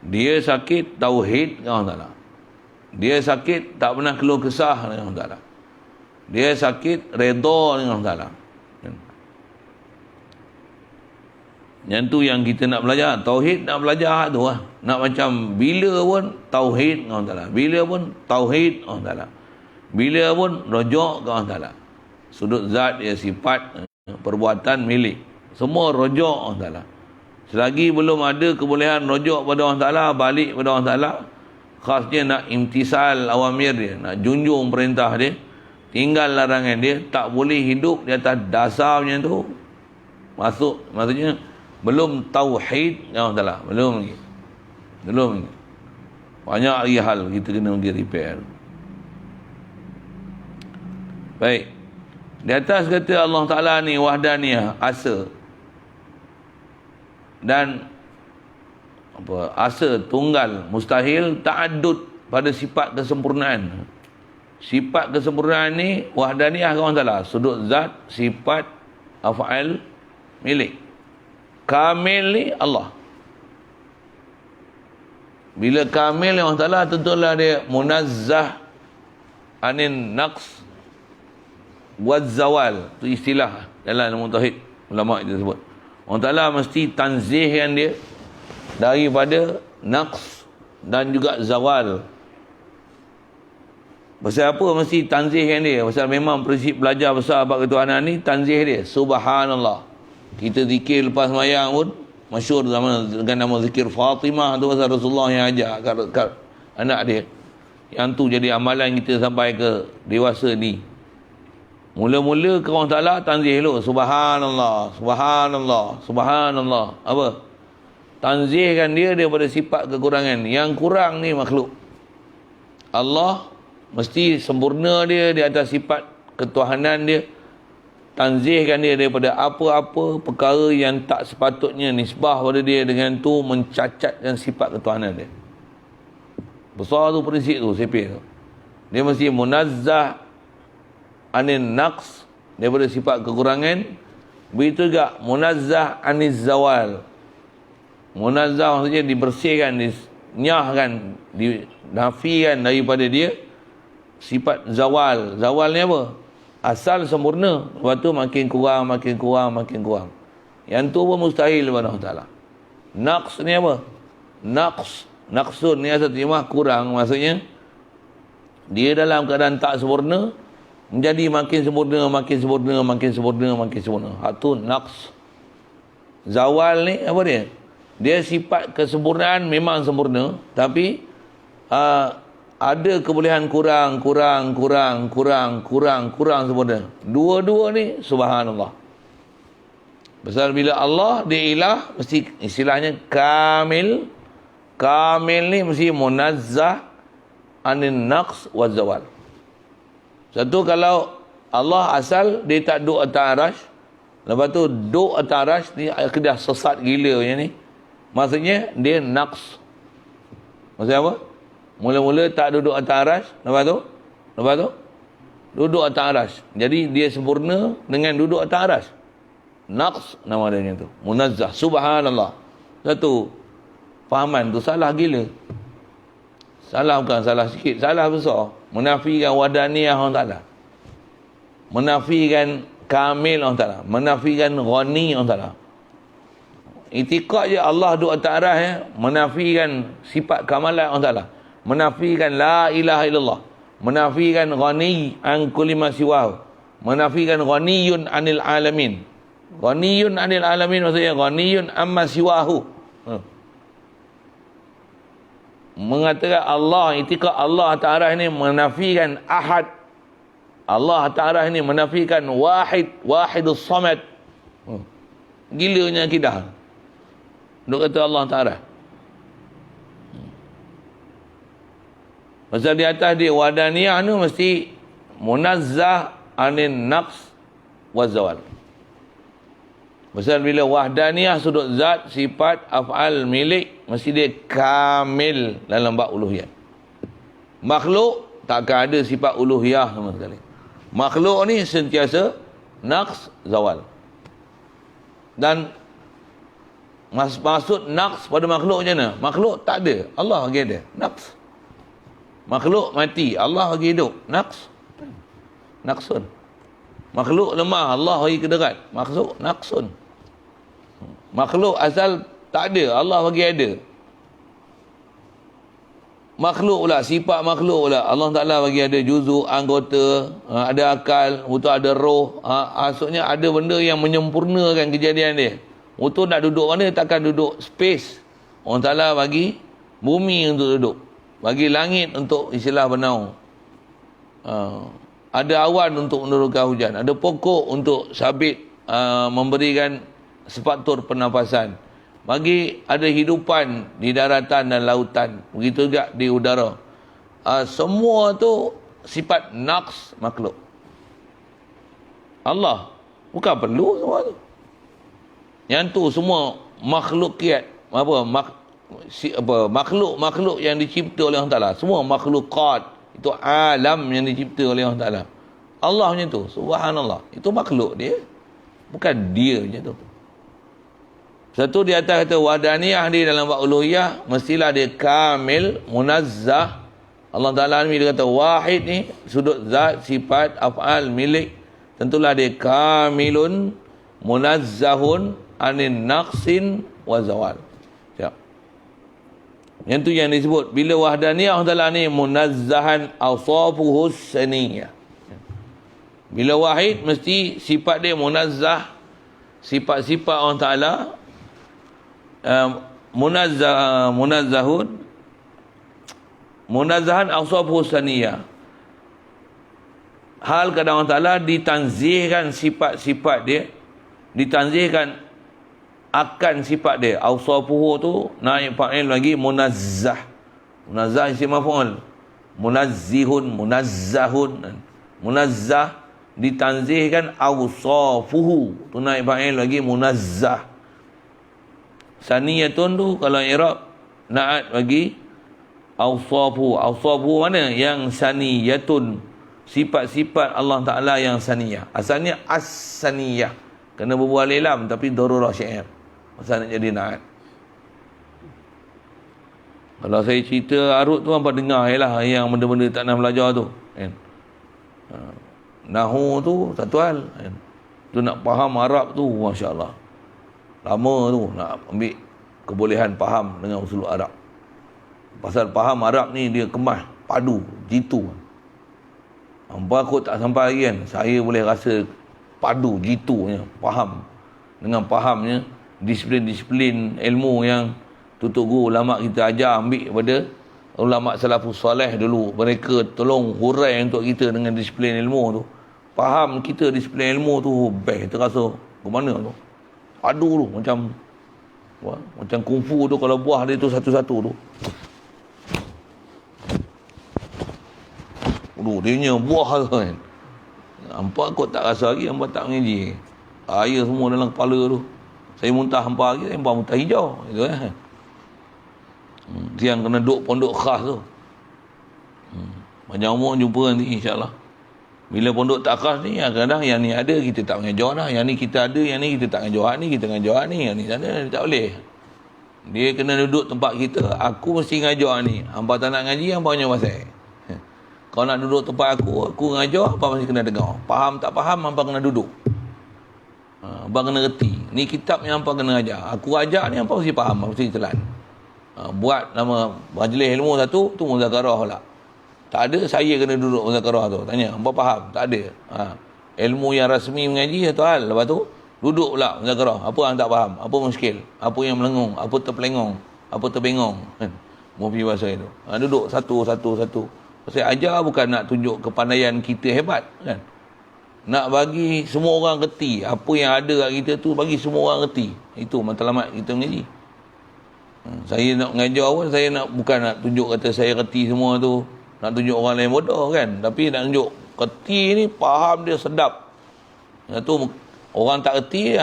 Dia sakit tauhid dengan Allah Ta'ala. Dia sakit tak pernah keluh kesah dengan Allah Ta'ala. Dia sakit redha dengan Allah Ta'ala. Yang tu yang kita nak belajar. Tauhid nak belajar tu lah. Nak macam bila pun tauhid dengan Allah Ta'ala. Bila pun tauhid dengan Allah Ta'ala. Bila pun rojok ke Allah Ta'ala. Sudut zat dia, sifat, perbuatan, milik. Semua rojok Allah Ta'ala. Selagi belum ada kebolehan rojok pada Allah Ta'ala, balik pada Allah Ta'ala, khasnya nak imtisal awamir dia, nak junjung perintah dia, tinggal larangan dia, tak boleh hidup di atas dasar macam tu. Maksudnya belum tauhid Allah Ta'ala. Belum lagi. Banyak lagi hal kita kena pergi repair. Baik. Di atas kata Allah Ta'ala ni wahdaniyah, asa. Dan asa tunggal, mustahil, ta'addud pada sifat kesempurnaan. Sifat kesempurnaan ni wahdaniyah Allah Ta'ala. Sudut zat, sifat, af'al, milik. Kamil ni Allah. Bila kamil Allah Ta'ala, tentulah dia munazzah anin naqs waz-zawal. Itu istilah dalam ilmu tauhid, ulama itu sebut. Allah Ta'ala mesti tanzihkan dia daripada naqs dan juga zawal. Pasal apa mesti tanzihkan dia? Pasal memang prinsip belajar besar bab ketuhanan ni, tanzih dia subhanallah. Kita zikir lepas sembahyang pun masyhur dengan nama zikir Fatimah tu, pasal Rasulullah yang ajar kat anak dia. Yang tu jadi amalan kita sampai ke dewasa ni. Mula-mula ke Allah Ta'ala tanzih dulu. Subhanallah, subhanallah, subhanallah. Apa? Tanzihkan dia daripada sifat kekurangan. Yang kurang ni makhluk. Allah mesti sempurna dia di atas sifat ketuhanan dia. Tanzihkan dia daripada apa-apa perkara yang tak sepatutnya nisbah pada dia, dengan tu mencacatkan sifat ketuhanan dia. Besar tu prinsip tu, sepih tu. Dia mesti munazzah anin naqs, daripada sifat kekurangan. Begitu juga munazzah aniz zawal. Munazzah maksudnya dibersihkan, dinyahkan, dinafikan daripada dia sifat zawal. Zawal ni apa? Asal sempurna, lepas tu makin kurang, makin kurang, makin kurang. Yang tu pun mustahil kepada Allah Ta'ala. Naqs ni apa? Naqsun ni asal terjemah kurang. Maksudnya dia dalam keadaan tak sempurna, menjadi makin sempurna, makin sempurna, makin sempurna, makin sempurna. Itu naqs. Zawal ni apa dia? Dia sifat kesempurnaan memang sempurna, tapi ada kebolehan kurang sempurna. Dua-dua ni subhanallah. Pasal bila Allah dia ilah, mesti istilahnya kamil. Kamil ni mesti munazzah anin naqs wa zawal. Satu, kalau Allah asal dia tak duduk atas arash, Lepas tu duduk atas arash ni dah sesat gila macam ni. Maksudnya dia naqs. Maksudnya apa? Mula-mula tak duduk atas arash, lepas tu duduk atas arash. Jadi dia sempurna dengan duduk atas arash. Naqs nama dia tu. Munazzah. Subhanallah. Satu fahaman tu salah gila. Salah bukan salah sikit, salah besar. Menafikan wadaniyah Allah Ta'ala. Menafikan kamil Allah Ta'ala. Menafikan ghani Allah Ta'ala. Itikad je Allah duduk atas arah ya. Menafikan sifat kamalan Allah Ta'ala. Menafikan la ilaha illallah. Menafikan ghani an kulli ma siwahu. Menafikan ghaniyun anil alamin. Ghaniyun anil alamin maksudnya ghaniyun amma siwahu. Mengatakan Allah, itikad Allah Ta'ala ini menafikan ahad. Allah Ta'ala ini menafikan wahidus samad. Gilanya akidah. Duk kata Allah Ta'ala. Pasal di atas dia wadaniyah ni mesti munazzah anin naqs wa zawal. Pasal bila wahdaniyah sudut zat, sifat, af'al, milik, mesti dia kamil dalam bab uluhiyah. Makhluk takkan ada sifat uluhiyah sama sekali. Makhluk ni sentiasa naqs, zawal. Dan maksud naqs pada makhluk macam mana? Makhluk tak ada, Allah bagi ada. Naqs. Makhluk mati, Allah bagi hidup. Naqs. Naqsun. Makhluk lemah, Allah bagi kederat. Maksud naqsun. Makhluk asal tak ada, Allah bagi ada. Makhluk pula, sifat makhluk pula, Allah Ta'ala bagi ada juzuk, anggota, ada akal, betul ada roh. Maksudnya ada benda yang menyempurnakan kejadian dia. Betul nak duduk mana, takkan duduk space. Allah Ta'ala bagi bumi untuk duduk, bagi langit untuk istilah bernaung. Ada awan untuk menurunkan hujan, ada pokok untuk sabit memberikan sepatur pernafasan, bagi ada hidupan di daratan dan lautan, begitu juga di udara. Semua tu sifat naqs makhluk. Allah bukan perlu semua tu. Yang tu semua makhlukiat, makhluk yang dicipta oleh Allah Ta'ala, semua makhlukat itu alam yang dicipta oleh Allah Ta'ala. Allah macam tu, subhanallah, itu makhluk dia, bukan dia macam tu. Satu di atas kata wadaniyah di dalam bab uluhiyah mestilah dia kamil, munazzah. Allah Ta'ala ni dia kata wahid ni sudut zat, sifat, af'al, milik, tentulah dia kamilun munazzahun anin naqsin wa zawal. Siap. Yang tu yang disebut bila wahdaniyah Allah Ta'ala ni munazzahan awsafuhus saniyah. Bila wahid mesti sifat dia sifat-sifat Allah Ta'ala munazzahan awsafuhus saniyah. Hal kadang Allah Ta'ala ditanzihkan sifat-sifat dia, ditanzihkan akan sifat dia. Awsafuhu tu naik fa'il lagi, munazzah. Munazzah isi maf'ul. Munazzihun, munazzahun. Munazzah ditanzihkan awsafuhu tu naik fa'il lagi, munazzah. Saniyatun tu kalau i'rab naat bagi awsafu. Awsafu mana? Yang saniyatun, sifat-sifat Allah Ta'ala yang saniyah. Asalnya as-saniyah, kena berbual ilam tapi darurah syair, pasal nak jadi naat. Kalau saya cerita arut tu apa dengar lah yang benda-benda tak nak belajar tu kan. Nahu tu satu hal kan. Tu nak faham Arab tu masya-Allah lama tu nak ambil kebolehan faham dengan usul Arab. Pasal faham Arab ni dia kemas, padu, jitu. Hampa aku tak sampai lagi kan, saya boleh rasa padu, jitunya, faham. Dengan fahamnya disiplin-disiplin ilmu yang tutup guru ulama kita ajar ambil kepada ulama salafus soleh dulu. Mereka tolong hurai untuk kita dengan disiplin ilmu tu. Faham kita disiplin ilmu tu best, terasa ke mana tu. Padu tu macam kungfu tu, kalau buah dia tu satu-satu tu. Dia punya buah tu kan. Hampa kot tak rasa lagi, hampa tak mengaji. Air semua dalam kepala tu. Saya muntah hampa lagi, saya muntah hijau. Itu yang kena duduk pondok khas tu. Panjang umur jumpa nanti insyaAllah. Bila pondok tak khas ni, kadang yang ni ada, kita tak mengajar lah. Yang ni kita ada, yang ni kita tak mengajar ni, kita mengajar ni. Yang ni sana, tak boleh. Dia kena duduk tempat kita. Aku mesti mengajar ni. Hampa tak nak ngaji, hampa banyak pasal. Kalau nak duduk tempat aku mengajar, hampa mesti kena dengar. Faham tak faham, hampa kena duduk. Hampa kena reti. Ni kitab yang hampa kena ajar. Aku ajar ni, hampa mesti faham, mesti telan. Buat nama majlis ilmu satu, tu muzakarah pula. Tak ada, saya kena duduk muzakarah tu. Tanya, hampa faham? Tak ada. Ilmu yang rasmi mengaji satu hal. Lepas tu, duduk pula muzakarah. Apa yang tak faham? Apa muskil? Apa yang melengung? Apa terpelengong? Apa terbengong? Mufi bahasa itu. Duduk satu. Saya ajar bukan nak tunjuk kepandaian kita hebat. Kan? Nak bagi semua orang reti. Apa yang ada kat kita tu, bagi semua orang reti. Itu matlamat kita mengaji. Saya nak mengajar pun, saya bukan nak tunjuk kata saya reti semua tu. Nak tunjuk orang lain bodoh kan. Tapi nak tunjuk reti ni, faham dia sedap. Itu orang tak reti,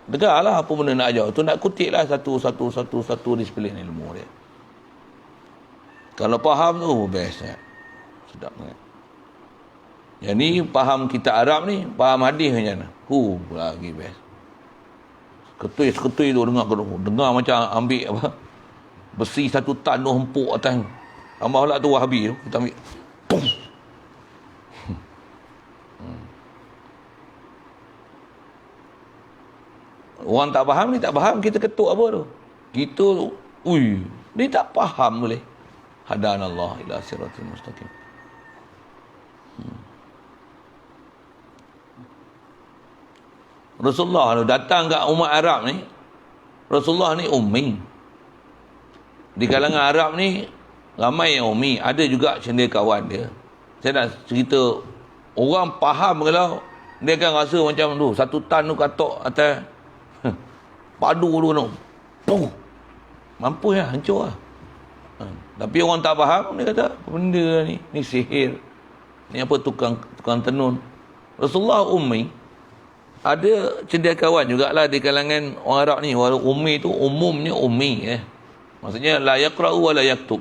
dengarlah apa benda nak ajar. Tu nak kutip lah satu disiplin ilmu dia. Kalau faham tu, best. Sedap kan. Yang ni faham kitab Arab ni, faham hadis macam mana? Lagi best. Ketui tu dengar macam ambil apa? Besi satu tan tu hempuk atas. Tambah pula tu Wahabi tu, kita ambil. Pum. Orang tak faham ni tak faham, kita ketuk apa tu? Kita dia tak faham boleh. Hadanallah ila siratal mustaqim. Rasulullah tu datang kat umat Arab ni. Rasulullah ni ummi. Di kalangan Arab ni ramai yang ummi, ada juga cendekiawan dia. Saya nak cerita, orang faham kalau dia akan rasa macam tu, satu tan tu katok atas padu tu tu. Mampu ya, hancur lah. Tapi orang tak faham, dia kata, apa benda ni? Ni sihir. Ni apa tukang tenun. Rasulullah ummi. Ada cendekiawan jugalah di kalangan orang Arab ni. Walau ummi tu umumnya ummi. Maksudnya la yaqra'u wa la yaktub.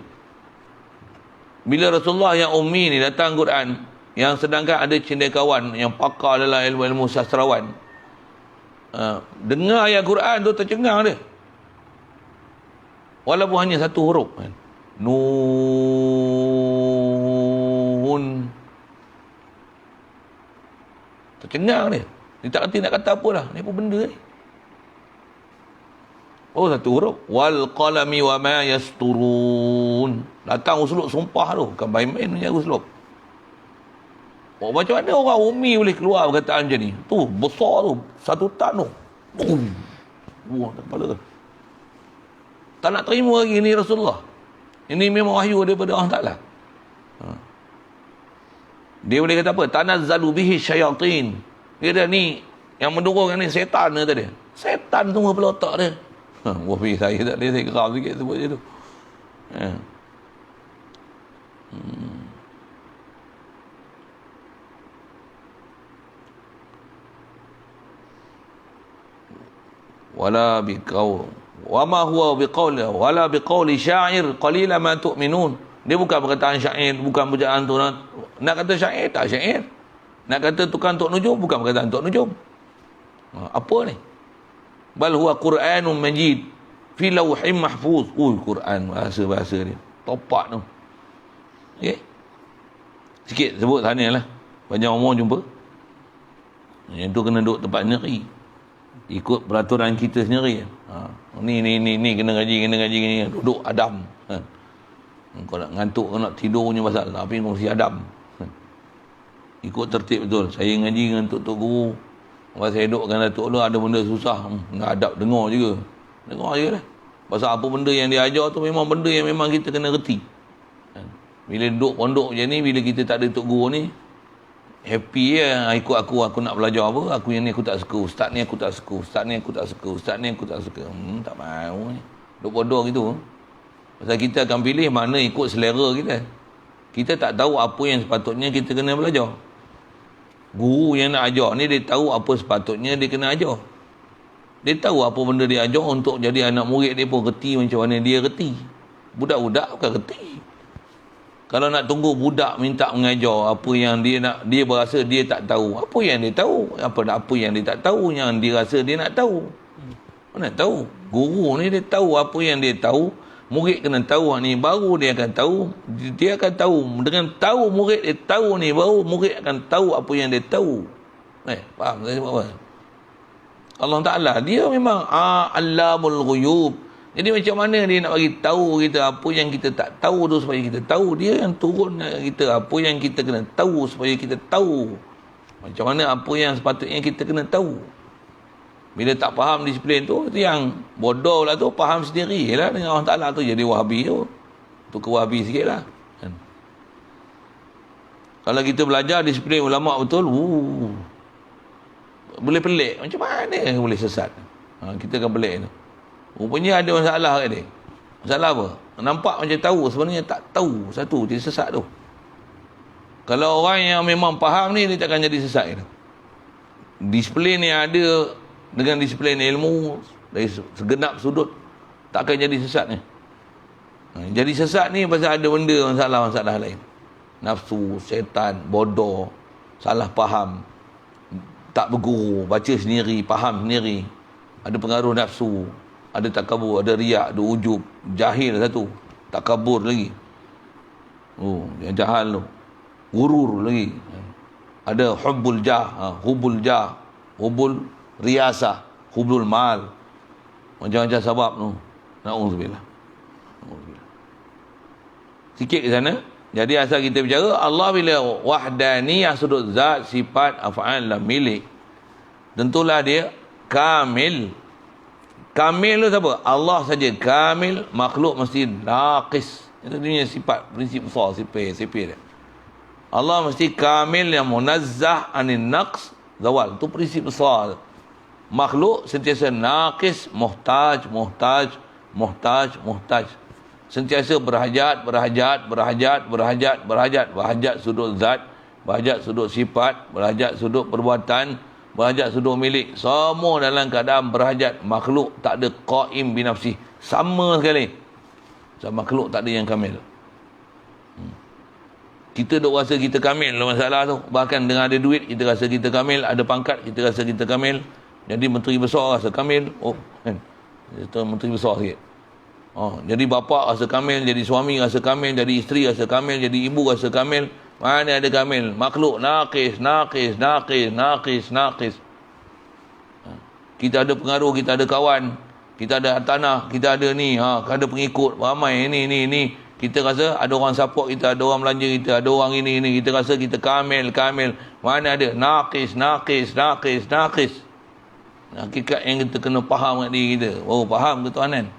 Bila Rasulullah yang ummi ni datang Quran, yang sedangkan ada cendekiawan yang pakar dalam ilmu-ilmu sastrawan, dengar ayat Quran tu tercengang dia. Walaupun hanya satu huruf kan. Nun. Tercengang dia. Dia tak kerti nak kata apa dah. Ni apa benda ni? Satu huruf. Wal qalami wa ma yasturun. Datang uslub sumpah tu. Bukan main-main punya uslub. Macam mana orang ummi boleh keluar perkataan macam ni? Tu, besar tu. Satu tan tu. Buang kepala tu. Tak nak terima lagi ni Rasulullah. Ini memang wahyu daripada Allah Ta'ala. Dia boleh kata apa? Tanazzalu bihi syayatin. Dia dah ni, yang mendorong ni setan dia tadi. Setan tu kepala otak dia. Wafi saya tak boleh, saya geram sikit sebut je tu. Wala biqaul. Wa ma huwa biqaul. Wala biqauli syair qalila ma tu'minun. Dia bukan perkataan syair, bukan bacaan tu. Nak kata syair, tak syair. Nak kata tukang Tok Nujum, bukan perkataan Tok Nujum. Apa ni? Bal huwa Qur'anun Majid fi lawhim mahfuz. Quran, bahasa dia. Topak tu. Okey. Sikit sebut sana lah. Panjang umur jumpa. Yang tu kena duduk tempat sendiri. Ikut peraturan kita sendiri. Ni kena gaji. Duduk adam. Kau nak ngantuk, kau nak tidur punya pasal. Tapi kau mesti adam. Ikut tertib betul. Saya ngaji dengan tok guru. Kalau saya duduk dengan datuk tu, ada benda susah. Nak adab, dengar juga. Dengar je lah. Pasal apa benda yang dia ajar tu memang benda yang memang kita kena reti. Bila duduk pondok macam ni, bila kita tak ada tok guru ni, happy ya. Ikut aku nak belajar apa, aku yang ni aku tak suka. Ustaz ni aku tak suka. Ustaz ni aku tak suka. Ustaz ni aku tak suka. Tak mahu ni. Duduk pondok gitu. Pasal kita akan pilih mana ikut selera kita. Kita tak tahu apa yang sepatutnya kita kena belajar. Guru yang nak ajar ni dia tahu apa sepatutnya dia kena ajar. Dia tahu apa benda dia ajar untuk jadi anak murid dia pun reti macam mana dia reti. Budak-budak bukan reti. Kalau nak tunggu budak minta mengajar apa yang dia nak, dia berasa dia tak tahu. Apa yang dia tahu? Apa yang dia tak tahu yang dia rasa dia nak tahu. Mana tahu? Guru ni dia tahu apa yang dia tahu. Murid kena tahu ni baru dia akan tahu. Dia akan tahu. Dengan tahu murid dia tahu ni baru murid akan tahu apa yang dia tahu. Faham saya sebab apa? Allah Ta'ala dia memang Allamul Ghuyub. Jadi macam mana dia nak bagi tahu kita apa yang kita tak tahu tu supaya kita tahu. Dia yang turun kita apa yang kita kena tahu supaya kita tahu. Macam mana apa yang sepatutnya kita kena tahu. Bila tak faham disiplin tu yang bodoh lah tu faham sendiri lah dengan Allah Ta'ala tu jadi Wahabi tu. Tu ke Wahabi sikit lah. Kan? Kalau kita belajar disiplin ulama' betul, boleh pelik. Macam mana boleh sesat? Kita akan pelik tu. Rupanya ada masalah kat dia. Masalah apa? Nampak macam tahu, sebenarnya tak tahu. Satu, dia sesat tu. Kalau orang yang memang faham ni, dia takkan jadi sesat tu. Disiplin yang ada dengan disiplin ilmu dari segenap sudut tak akan jadi sesat ni. Jadi sesat ni pasal ada benda masalah-masalah lain. Nafsu, syaitan, bodoh, salah faham, tak berguru, baca sendiri, faham sendiri, ada pengaruh nafsu, ada takabur, ada riak, ada ujub, jahil satu, takabur lagi. Yang jahal tu, gurur lagi. Ada hubbul jah, hubbul riasah, hublul mal, macam-macam sebab tu. Na'udzubillah. Sikit ke sana. Jadi asal kita bicara Allah bila wahdaniyah sudut zat, sifat, af'al dan milik, tentulah dia kamil. Kamil tu siapa? Allah saja kamil, makhluk mesti naqis. Itu dia sifat, prinsip besar sifat dia. Allah mesti kamil yang munazzah anin naqs zawal. Itu prinsip besar. Makhluk sentiasa naqis, muhtaj. Sentiasa berhajat. Berhajat sudut zat, berhajat sudut sifat, berhajat sudut perbuatan, berhajat sudut milik. Semua dalam keadaan berhajat. Makhluk tak ada qaim binafsih. Sama sekali. So, makhluk tak ada yang kamil. Kita duk rasa kita kamil lah masalah tu. Bahkan dengan ada duit, kita rasa kita kamil. Ada pangkat, kita rasa kita kamil. Jadi menteri besar rasa kamil. Itu menteri besar sikit. Jadi bapa rasa kamil, jadi suami rasa kamil, jadi isteri rasa kamil, jadi ibu rasa kamil. Mana ada kamil? Makhluk naqis. Kita ada pengaruh, kita ada kawan, kita ada tanah, kita ada ni, ada pengikut ramai ni. Kita rasa ada orang support kita, ada orang belanja kita, ada orang ini. Kita rasa kita kamil. Mana ada? Naqis. Hakikat yang kita kena faham kat diri kita. Faham ketuhanan.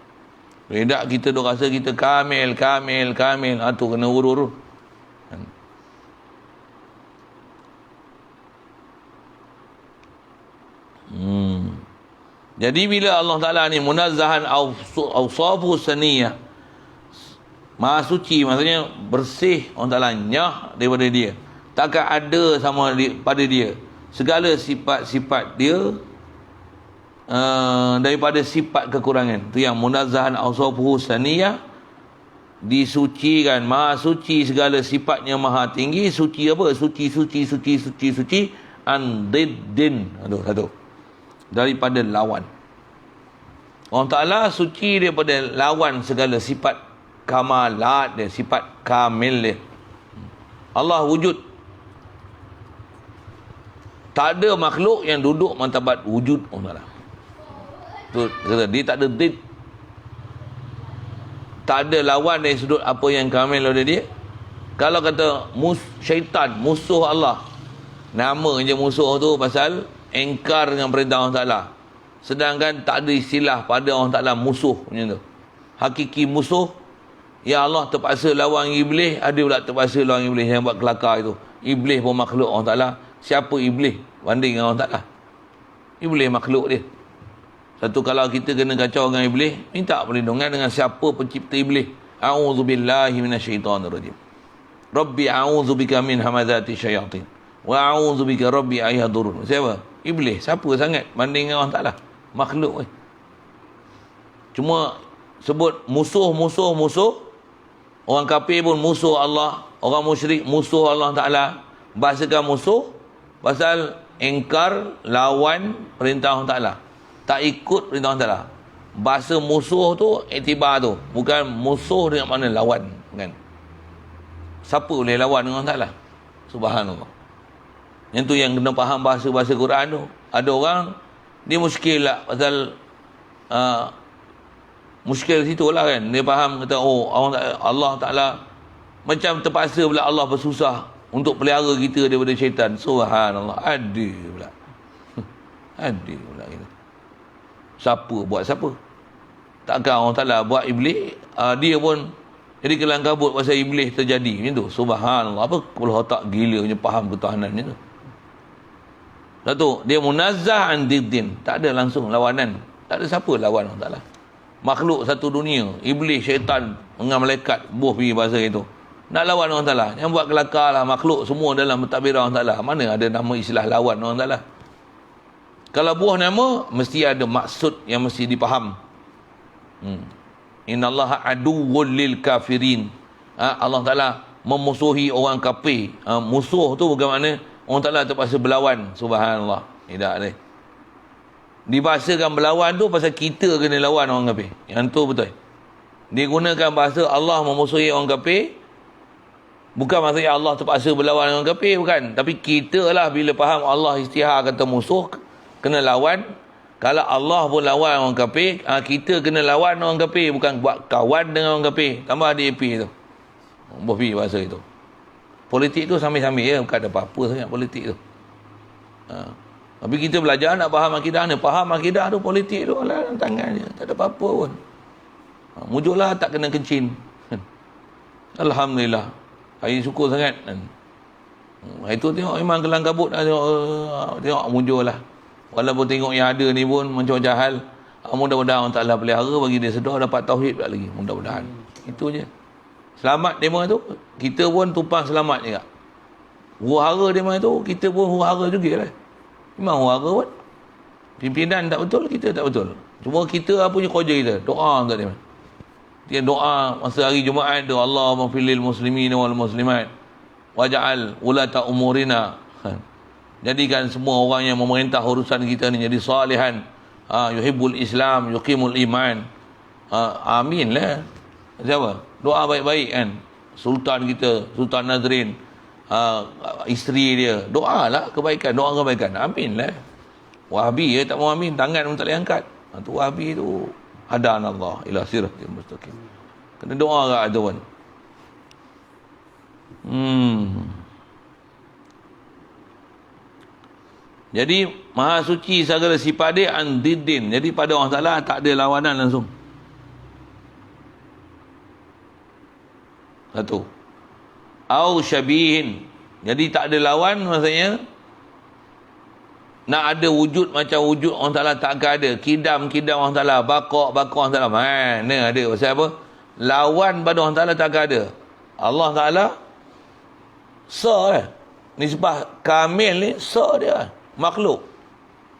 Tidak kita duk rasa kita kamil. Tu kena urut. Jadi bila Allah Ta'ala ni munazzahan awsafu saniyah, maha suci, maksudnya bersih, Allah Ta'ala nyah daripada dia. Takkan ada sama pada dia. Segala sifat-sifat dia daripada sifat kekurangan. Itu yang munazzahan awsafuhu saniyah, disucikan, maha suci, segala sifatnya maha tinggi. Suci apa? Suci an diddin. Satu daripada lawan. Allah Ta'ala suci daripada lawan segala sifat kamalat dia, sifat kamil dia. Allah wujud. Tak ada makhluk yang duduk martabat wujud Allah Ta'ala. Dia tak ada did. Tak ada lawan dari sudut apa yang kamil oleh dia. Kalau kata syaitan, musuh Allah, nama je musuh tu pasal engkar dengan perintah Allah Ta'ala. Sedangkan tak ada istilah pada Allah Ta'ala musuh macam tu. Hakiki musuh, ya Allah terpaksa lawan iblis, ada pula terpaksa lawan iblis yang buat kelakar itu. Iblis pun makhluk Allah Ta'ala. Siapa iblis banding dengan Allah Ta'ala? Iblis makhluk dia. Satu, kalau kita kena kacau dengan iblis, minta perlindungan dengan siapa pencipta iblis. A'udzubillahi minasyaitanirrajim. Rabbi a'udzubika min hamazati syayatin. Wa a'udzubika rabbi ayyadurun. Siapa? Iblis. Siapa sangat banding dengan Allah Ta'ala? Makhluk. Cuma sebut musuh. Orang kafir pun musuh Allah. Orang musyrik musuh Allah Ta'ala. Bahasakan musuh pasal engkar, lawan perintah Allah Ta'ala. Tak ikut perintah Allah Ta'ala. Bahasa musuh tu, iktibar tu. Bukan musuh dengan makna lawan. Kan? Siapa boleh lawan dengan Allah Ta'ala? Subhanallah. Yang tu yang kena faham bahasa-bahasa Quran tu. Ada orang, dia muskil lah. Pasal, muskil situ lah kan. Dia faham, kata, oh Allah Ta'ala, macam terpaksa pula Allah bersusah untuk pelihara kita daripada syaitan. Subhanallah. Ada pula. Ada pula kita. Siapa buat siapa? Takkan Allah Ta'ala buat iblis, dia pun jadi kelang kabut pasal iblis terjadi macam tu. Subhanallah. Apa kepala otak gila punya faham ketuhanan macam tu. Satu, dia munazzah an diddin. Tak ada langsung lawanan. Tak ada siapa lawan Allah Ta'ala. Makhluk satu dunia, iblis, syaitan dengan malaikat, buah pergi bahasa itu. Nak lawan Allah Ta'ala. Yang buat kelakar lah makhluk semua dalam mentadbir Allah Ta'ala. Mana ada nama istilah lawan Allah Ta'ala? Kalau buah nama, mesti ada maksud yang mesti dipaham. Innallaha aduwwul lil kafirin. Allah Ta'ala memusuhi orang kafir. Musuh tu bukan makna orang Ta'ala terpaksa berlawan. Subhanallah. Tidak ada. Dibahasakan berlawan tu pasal kita kena lawan orang kafir. Yang tu betul. Dia gunakan bahasa Allah memusuhi orang kafir. Bukan maksudnya Allah terpaksa berlawan dengan orang kafir, bukan. Tapi kita lah bila faham Allah istihar kata musuh, kena lawan. Kalau Allah pun lawan orang kafir, kita kena lawan orang kafir, bukan buat kawan dengan orang kafir. Tambah DAP tu. Bofi bahasa itu. Politik tu sambil-sambil ya, bukan ada apa-apa sangat politik tu. Tapi kita belajar nak faham akidah ni. Faham akidah tu, politik tu lah tangan je. Tak ada apa-apa pun. Mujurlah tak kena kencing. Alhamdulillah. Hari syukur sangat. Itu tengok memang kelang kabut lah. Tengok mujur lah. Walaupun tengok yang ada ni pun macam-macam hal. Mudah-mudahan Allah Ta'ala pelihara bagi dia sedar dapat tauhid pula lagi. Mudah-mudahan. Itu je. Selamat dema tu. Kita pun tumpang selamat juga. Huru-hara dema tu. Kita pun huru-hara juga lah. Memang huru-hara pun. Pimpinan tak betul, kita tak betul. Cuma kita apa je kerja kita. Doa untuk dia. Dia doa masa hari Jumaat tu, Allahumma filil muslimin wal muslimat waj'al ulata umurina. Jadikan semua orang yang memerintah urusan kita ni jadi salihan. Yuhibbul Islam, yuqimul iman. Amin lah. Siapa? Doa baik-baik kan. Sultan kita, Sultan Nazrin, isteri dia, doa lah kebaikan, doa kebaikan. Amin lah. Wahabi tak mau amin, tangan pun tak boleh angkat. Tu Wahabi tu hadanallah ila siratil mustaqim. Kena doa kat tu pun. Jadi Maha Suci segala sifat dia andiddin. Jadi pada Allah Ta'ala tak ada lawanan langsung. Satu. Au syabihin. Jadi tak ada lawan maksudnya nak ada wujud macam wujud Allah Ta'ala takkan ada. Kidam Allah Ta'ala. Bakok Allah Ta'ala. Mana ada. Pasal apa? Lawan pada Allah Ta'ala takkan ada. Allah Ta'ala lah. Nisbah kamil ni dia. Makhluk.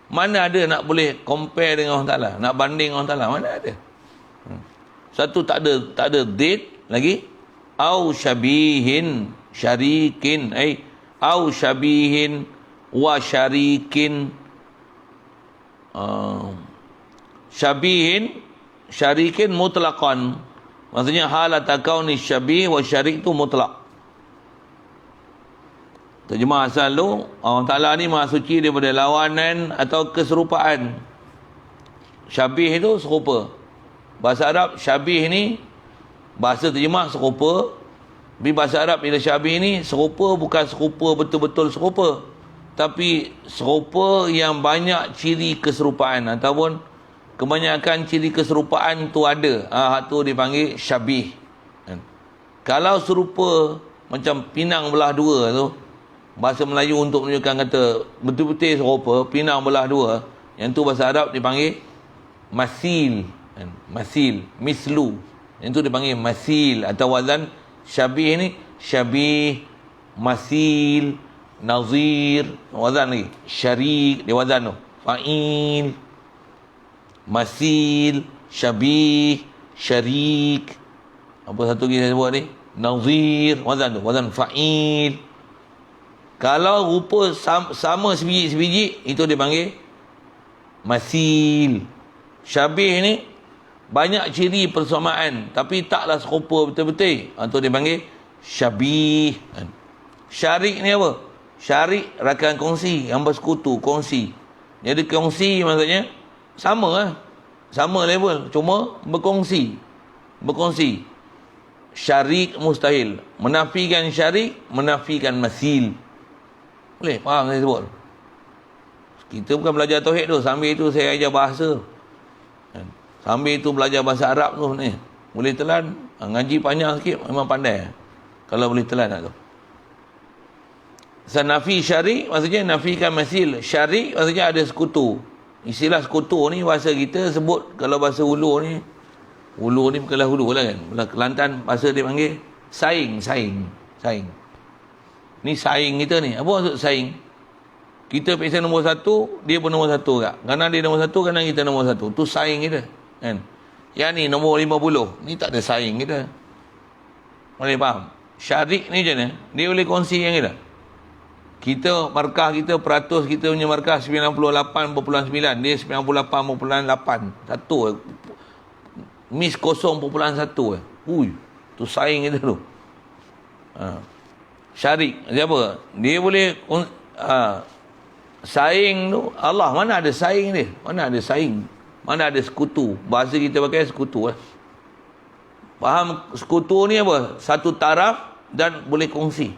Mana ada nak boleh compare dengan Allah Ta'ala. Nak banding Allah Ta'ala. Mana ada. Satu tak ada date lagi. Au syabihin syarikin. Au syabihin wa syarikin. Syarikin mutlaqan. Maksudnya halata kauni syabih wa syarik tu mutlak. Terjemah asal tu, Allah Ta'ala ni Maha Suci daripada lawanan atau keserupaan. Syabih itu serupa. Bahasa Arab syabih ni bahasa terjemah serupa. Tapi bahasa Arab bila syabih ni serupa bukan serupa betul-betul serupa. Tapi serupa yang banyak ciri keserupaan ataupun kebanyakan ciri keserupaan tu ada. Tu dipanggil syabih. Kalau serupa macam pinang belah dua tu, bahasa Melayu untuk menunjukkan kata betul-betul serupa, pinang belah dua, yang tu bahasa Arab dipanggil masil. Masil, mislu. Yang tu dipanggil masil atau wazan syabih ni syabih, masil, nazir, wazan lagi. Syarik, dia wazan tu. Fa'il, masil, syabih, syarik. Apa satu lagi saya sebut ni? Nazir, wazan tu, wazan fa'il. Kalau rupa sama sebiji-sebiji, itu dia panggil masil. Syabih ni banyak ciri persamaan tapi taklah serupa betul-betul. Itu dia panggil syabih. Syarik ni apa? Syarik rakan kongsi, hamba sekutu, kongsi. Jadi kongsi maksudnya sama lah. Sama level, cuma berkongsi. Berkongsi. Syarik mustahil. Menafikan syarik, menafikan masil. Boleh faham saya sebut? Kita bukan belajar tauhid tu, sambil itu saya ajar bahasa. Sambil itu belajar bahasa Arab tu ni. Boleh telan, ngaji panjang sikit memang pandai. Kalau boleh telan tu. Nafi syarik maksudnya nafikan masil. Syarik maksudnya ada sekutu. Istilah sekutu ni bahasa kita sebut, kalau bahasa Ulu ni bukanlah Ulu lah kan. Kelantan bahasa dia panggil saing. Ni saing kita ni. Apa maksud saing? Kita pesen nombor 1, dia pun nombor 1 kak. Kerana dia nombor 1, kerana kita nombor 1. Tu saing kita. Kan? Yang ni nombor 50. Ni tak ada saing kita. Boleh faham? Syarik ni macam mana? Dia boleh kongsi yang kita. Kita, markah kita, peratus kita punya markah 98.9. Dia 98.8. Satu. Miss 0.1. Ui. Tu saing kita tu. Syarik. Siapa? Dia boleh saing tu. Allah mana ada saing dia? Mana ada saing? Mana ada sekutu? Bahasa kita pakai sekutu. Faham sekutu ni apa? Satu taraf dan boleh kongsi.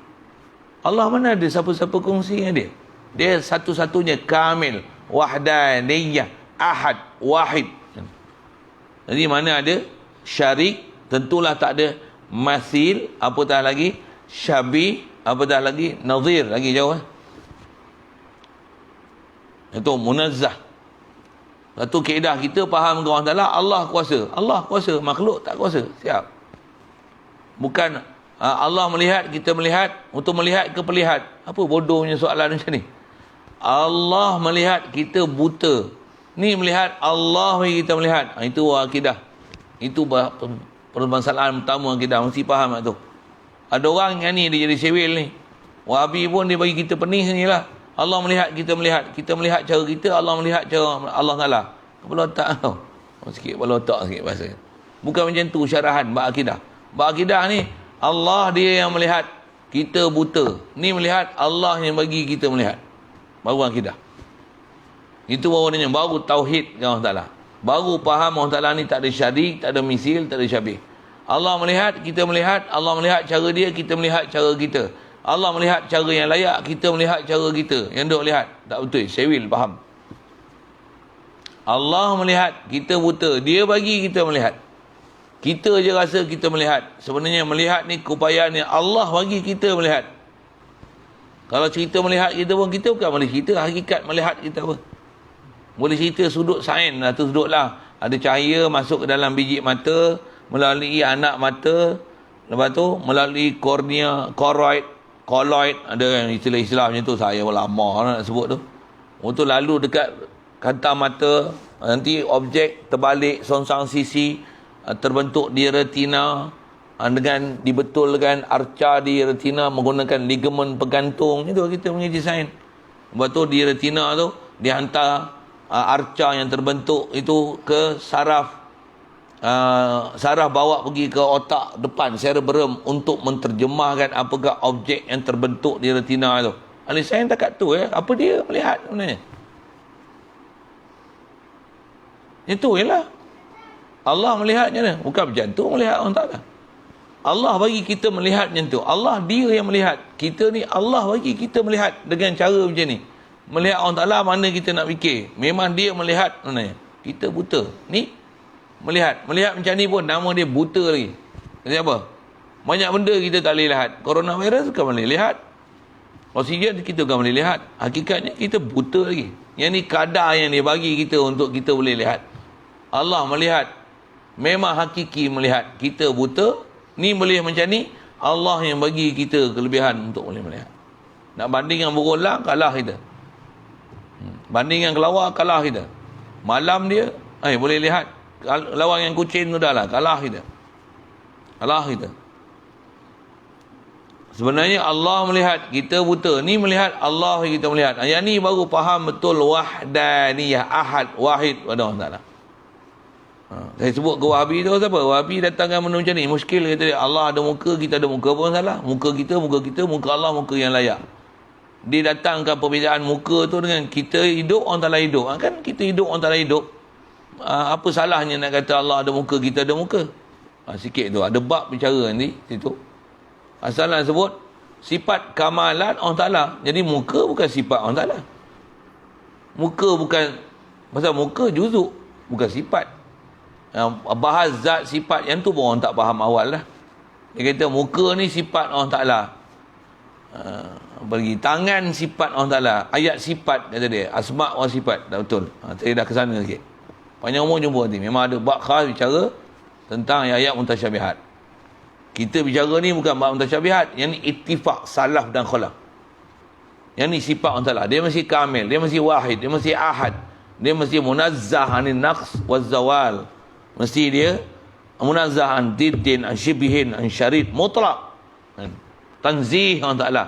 Allah mana ada siapa-siapa kongsi dengan dia? Dia satu-satunya kamil, wahdaniyah, ahad, wahid. Jadi mana ada syarik, tentulah tak ada masil, apatah lagi syabih, apatah lagi nazir, lagi jauh. Itu munazzah. Satu kaedah kita faham dengan Allah Ta'ala, Allah kuasa. Allah kuasa, makhluk tak kuasa. Siap. Bukan Allah melihat, kita melihat, untuk melihat ke perlihat. Apa bodohnya soalan macam ni? Allah melihat, kita buta. Ni melihat, Allah kita melihat. Itu akidah. Itu permasalahan pertama akidah. Mesti faham tu. Ada orang yang ni dia jadi sewil ni. Wahabi pun dia bagi kita pening ni lah. Allah melihat, kita melihat. Kita melihat cara kita, Allah melihat cara Allah Ta'ala. Kepala otak tau. Sikit kepala otak sikit bahasa. Bukan macam tu syarahan bab akidah. Bab akidah ni, Allah dia yang melihat, kita buta. Ni melihat, Allah yang bagi kita melihat. Baru akidah. Itu baru dia, baru tauhid dengan Allah Ta'ala. Baru faham Allah Ta'ala ni tak ada syarik, tak ada misil, tak ada syabih. Allah melihat, kita melihat. Allah melihat cara dia, kita melihat cara kita. Allah melihat cara yang layak, kita melihat cara kita. Yang duk lihat. Tak betul. Sewil, faham. Allah melihat, kita buta. Dia bagi kita melihat. Kita je rasa kita melihat. Sebenarnya melihat ni keupayaan yang Allah bagi kita melihat. Kalau cerita melihat kita pun, kita bukan boleh cerita hakikat melihat kita apa. Boleh cerita sudut sains lah, tu sudut lah. Ada cahaya masuk ke dalam biji mata, melalui anak mata, lepas tu melalui kornea, koloid, ada istilah-istilah macam tu, saya lama nak sebut tu. Untuk lalu dekat kanta mata, nanti objek terbalik songsang sisi, terbentuk di retina, dengan dibetulkan arca di retina menggunakan ligamen pegantung. Itu kita punya desain. Lepas tu di retina tu dihantar arca yang terbentuk itu ke saraf, saraf bawa pergi ke otak depan cerebrum untuk menterjemahkan apakah objek yang terbentuk di retina tu. Ahli sains dekat tu apa dia melihat sebenarnya. Itu ialah Allah melihat macam mana? Bukan macam tu melihat orang Ta'ala. Allah bagi kita melihat macam tu. Allah dia yang melihat. Kita ni Allah bagi kita melihat dengan cara macam ni. Melihat orang Ta'ala mana kita nak fikir. Memang dia melihat sebenarnya. Kita buta. Ni melihat. Melihat macam ni pun nama dia buta lagi. Jadi apa? Banyak benda kita tak boleh lihat. Coronavirus bukan boleh lihat. Oksigen kita bukan boleh lihat. Hakikatnya kita buta lagi. Yang ni kadar yang dia bagi kita untuk kita boleh lihat. Allah melihat. Memang hakiki melihat. Kita buta. Ni boleh macam ni. Allah yang bagi kita kelebihan untuk boleh melihat. Nak banding dengan berulang, kalah kita. Banding dengan kelawar, kalah kita. Malam dia, boleh lihat. Lawan yang kucing tu dah lah, kalah kita. Kalah kita. Sebenarnya Allah melihat, kita buta. Ni melihat, Allah kita melihat. Yang ni baru faham betul wahdaniyah, ahad, wahid pada Allah Ta'ala. Saya sebut ke Wahabi tu siapa? Wahabi datangkan benda macam ni. Muskil kata dia, Allah ada muka, kita ada muka pun salah. Muka kita, muka Allah, muka yang layak. Dia datangkan perbezaan muka tu dengan kita hidup, orang Ta'ala hidup. Kan kita hidup, orang Ta'ala hidup. Apa salahnya nak kata Allah ada muka, kita ada muka? Sikit tu. Ada bab bicara nanti situ. Asal nak sebut sifat kamalan Allah Ta'ala. Jadi muka bukan sifat Allah Ta'ala. Muka bukan, pasal muka juzuk, bukan sifat. Bahas zat sifat yang tu pun orang tak faham awal lah. Dia kata muka ni sifat Allah Ta'ala. Bagi tangan sifat Allah Ta'ala. Ayat sifat kata dia. Asma' wa sifat. Dah betul. Saya dah kesana sikit. Panjang umur jumpa nanti. Memang ada bab khas bicara tentang ayat mutasyabihat. Kita bicara ni bukan bab mutasyabihat. Yang ni ittifaq salaf dan khalaf. Yang ni sifat Allah Ta'ala. Dia mesti kamil, dia mesti wahid, dia mesti ahad, dia mesti munazzah anin naqs waz zawal. Mesti dia munazzah an diddin, an shibihin, an syarid, mutlak. Tanzih Allah Ta'ala.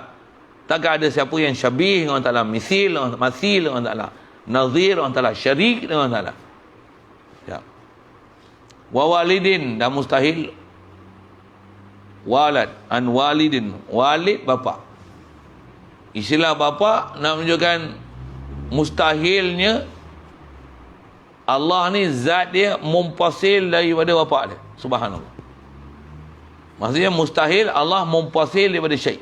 Takkan ada siapa yang syabih dengan Allah Ta'ala, misil dengan Allah Ta'ala, nazir Allah Ta'ala, syarik dengan Allah Ta'ala. Ya. Wa walidin, dah mustahil. Walad, an walidin, walid bapa. Istilah bapa nak menunjukkan mustahilnya Allah ni zat dia mumpasil daripada bapa dia. Subhanallah. Maksudnya mustahil Allah mumpasil daripada syai'.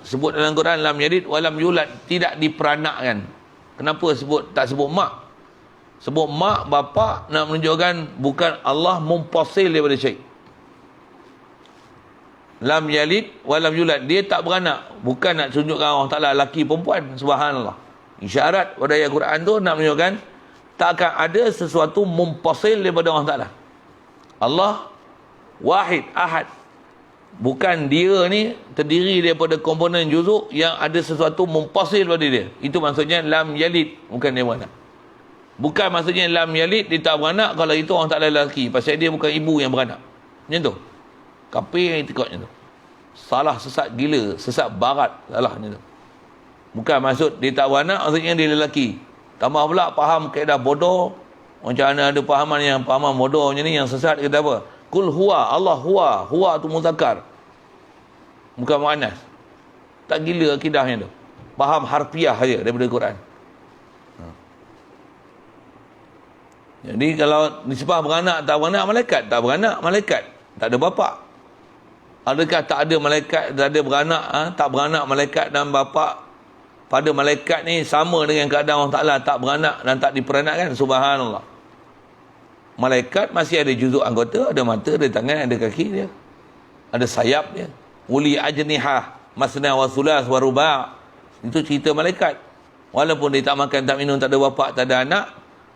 Sebut dalam Quran lam yalid wa lam yulad, tidak diperanakkan. Kenapa tak sebut mak? Sebut mak, bapa nak menunjukkan bukan Allah mumpasil daripada syai'. Lam yalid wa lam yulad, dia tak beranak. Bukan nak tunjukkan Allah Ta'ala laki perempuan. Subhanallah. Isyarat pada ayat Quran tu nak menunjukkan tak akan ada sesuatu mumpasil daripada Allah Ta'ala. Allah wahid, ahad. Bukan dia ni terdiri daripada komponen juzuk yang ada sesuatu mumpasil pada dia. Itu maksudnya lam yalid, bukan dia beranak. Bukan maksudnya lam yalid, dia tak beranak kalau itu Allah Ta'ala lelaki. Pasal dia bukan ibu yang beranak. Macam tu. Kafir itikadnya tu. Salah, sesat gila, sesat barat, salahnya tu. Bukan maksud dia tak beranak, maksudnya dia lelaki. Tambah pula faham kaedah bodoh. Macam mana ada pahaman bodoh macam ni, yang sesat kata apa? Kul huwa, Allah huwa. Huwa tu muzakkar, bukan muannas. Tak gila akidahnya tu. Faham harfiah saja daripada Quran. Jadi kalau nisbah beranak tak beranak, malaikat tak beranak, malaikat tak ada bapa. Adakah tak ada malaikat, tak ada beranak, tak beranak malaikat dan bapa pada malaikat ni sama dengan keadaan Allah Ta'ala tak beranak dan tak diperanakkan? Subhanallah. Malaikat masih ada juzuk anggota, ada mata, ada tangan, ada kaki dia, ada sayap dia. Uli ajnihah masna wa thulas wa ruba'. Itu cerita malaikat. Walaupun dia tak makan, tak minum, tak ada bapa, tak ada anak,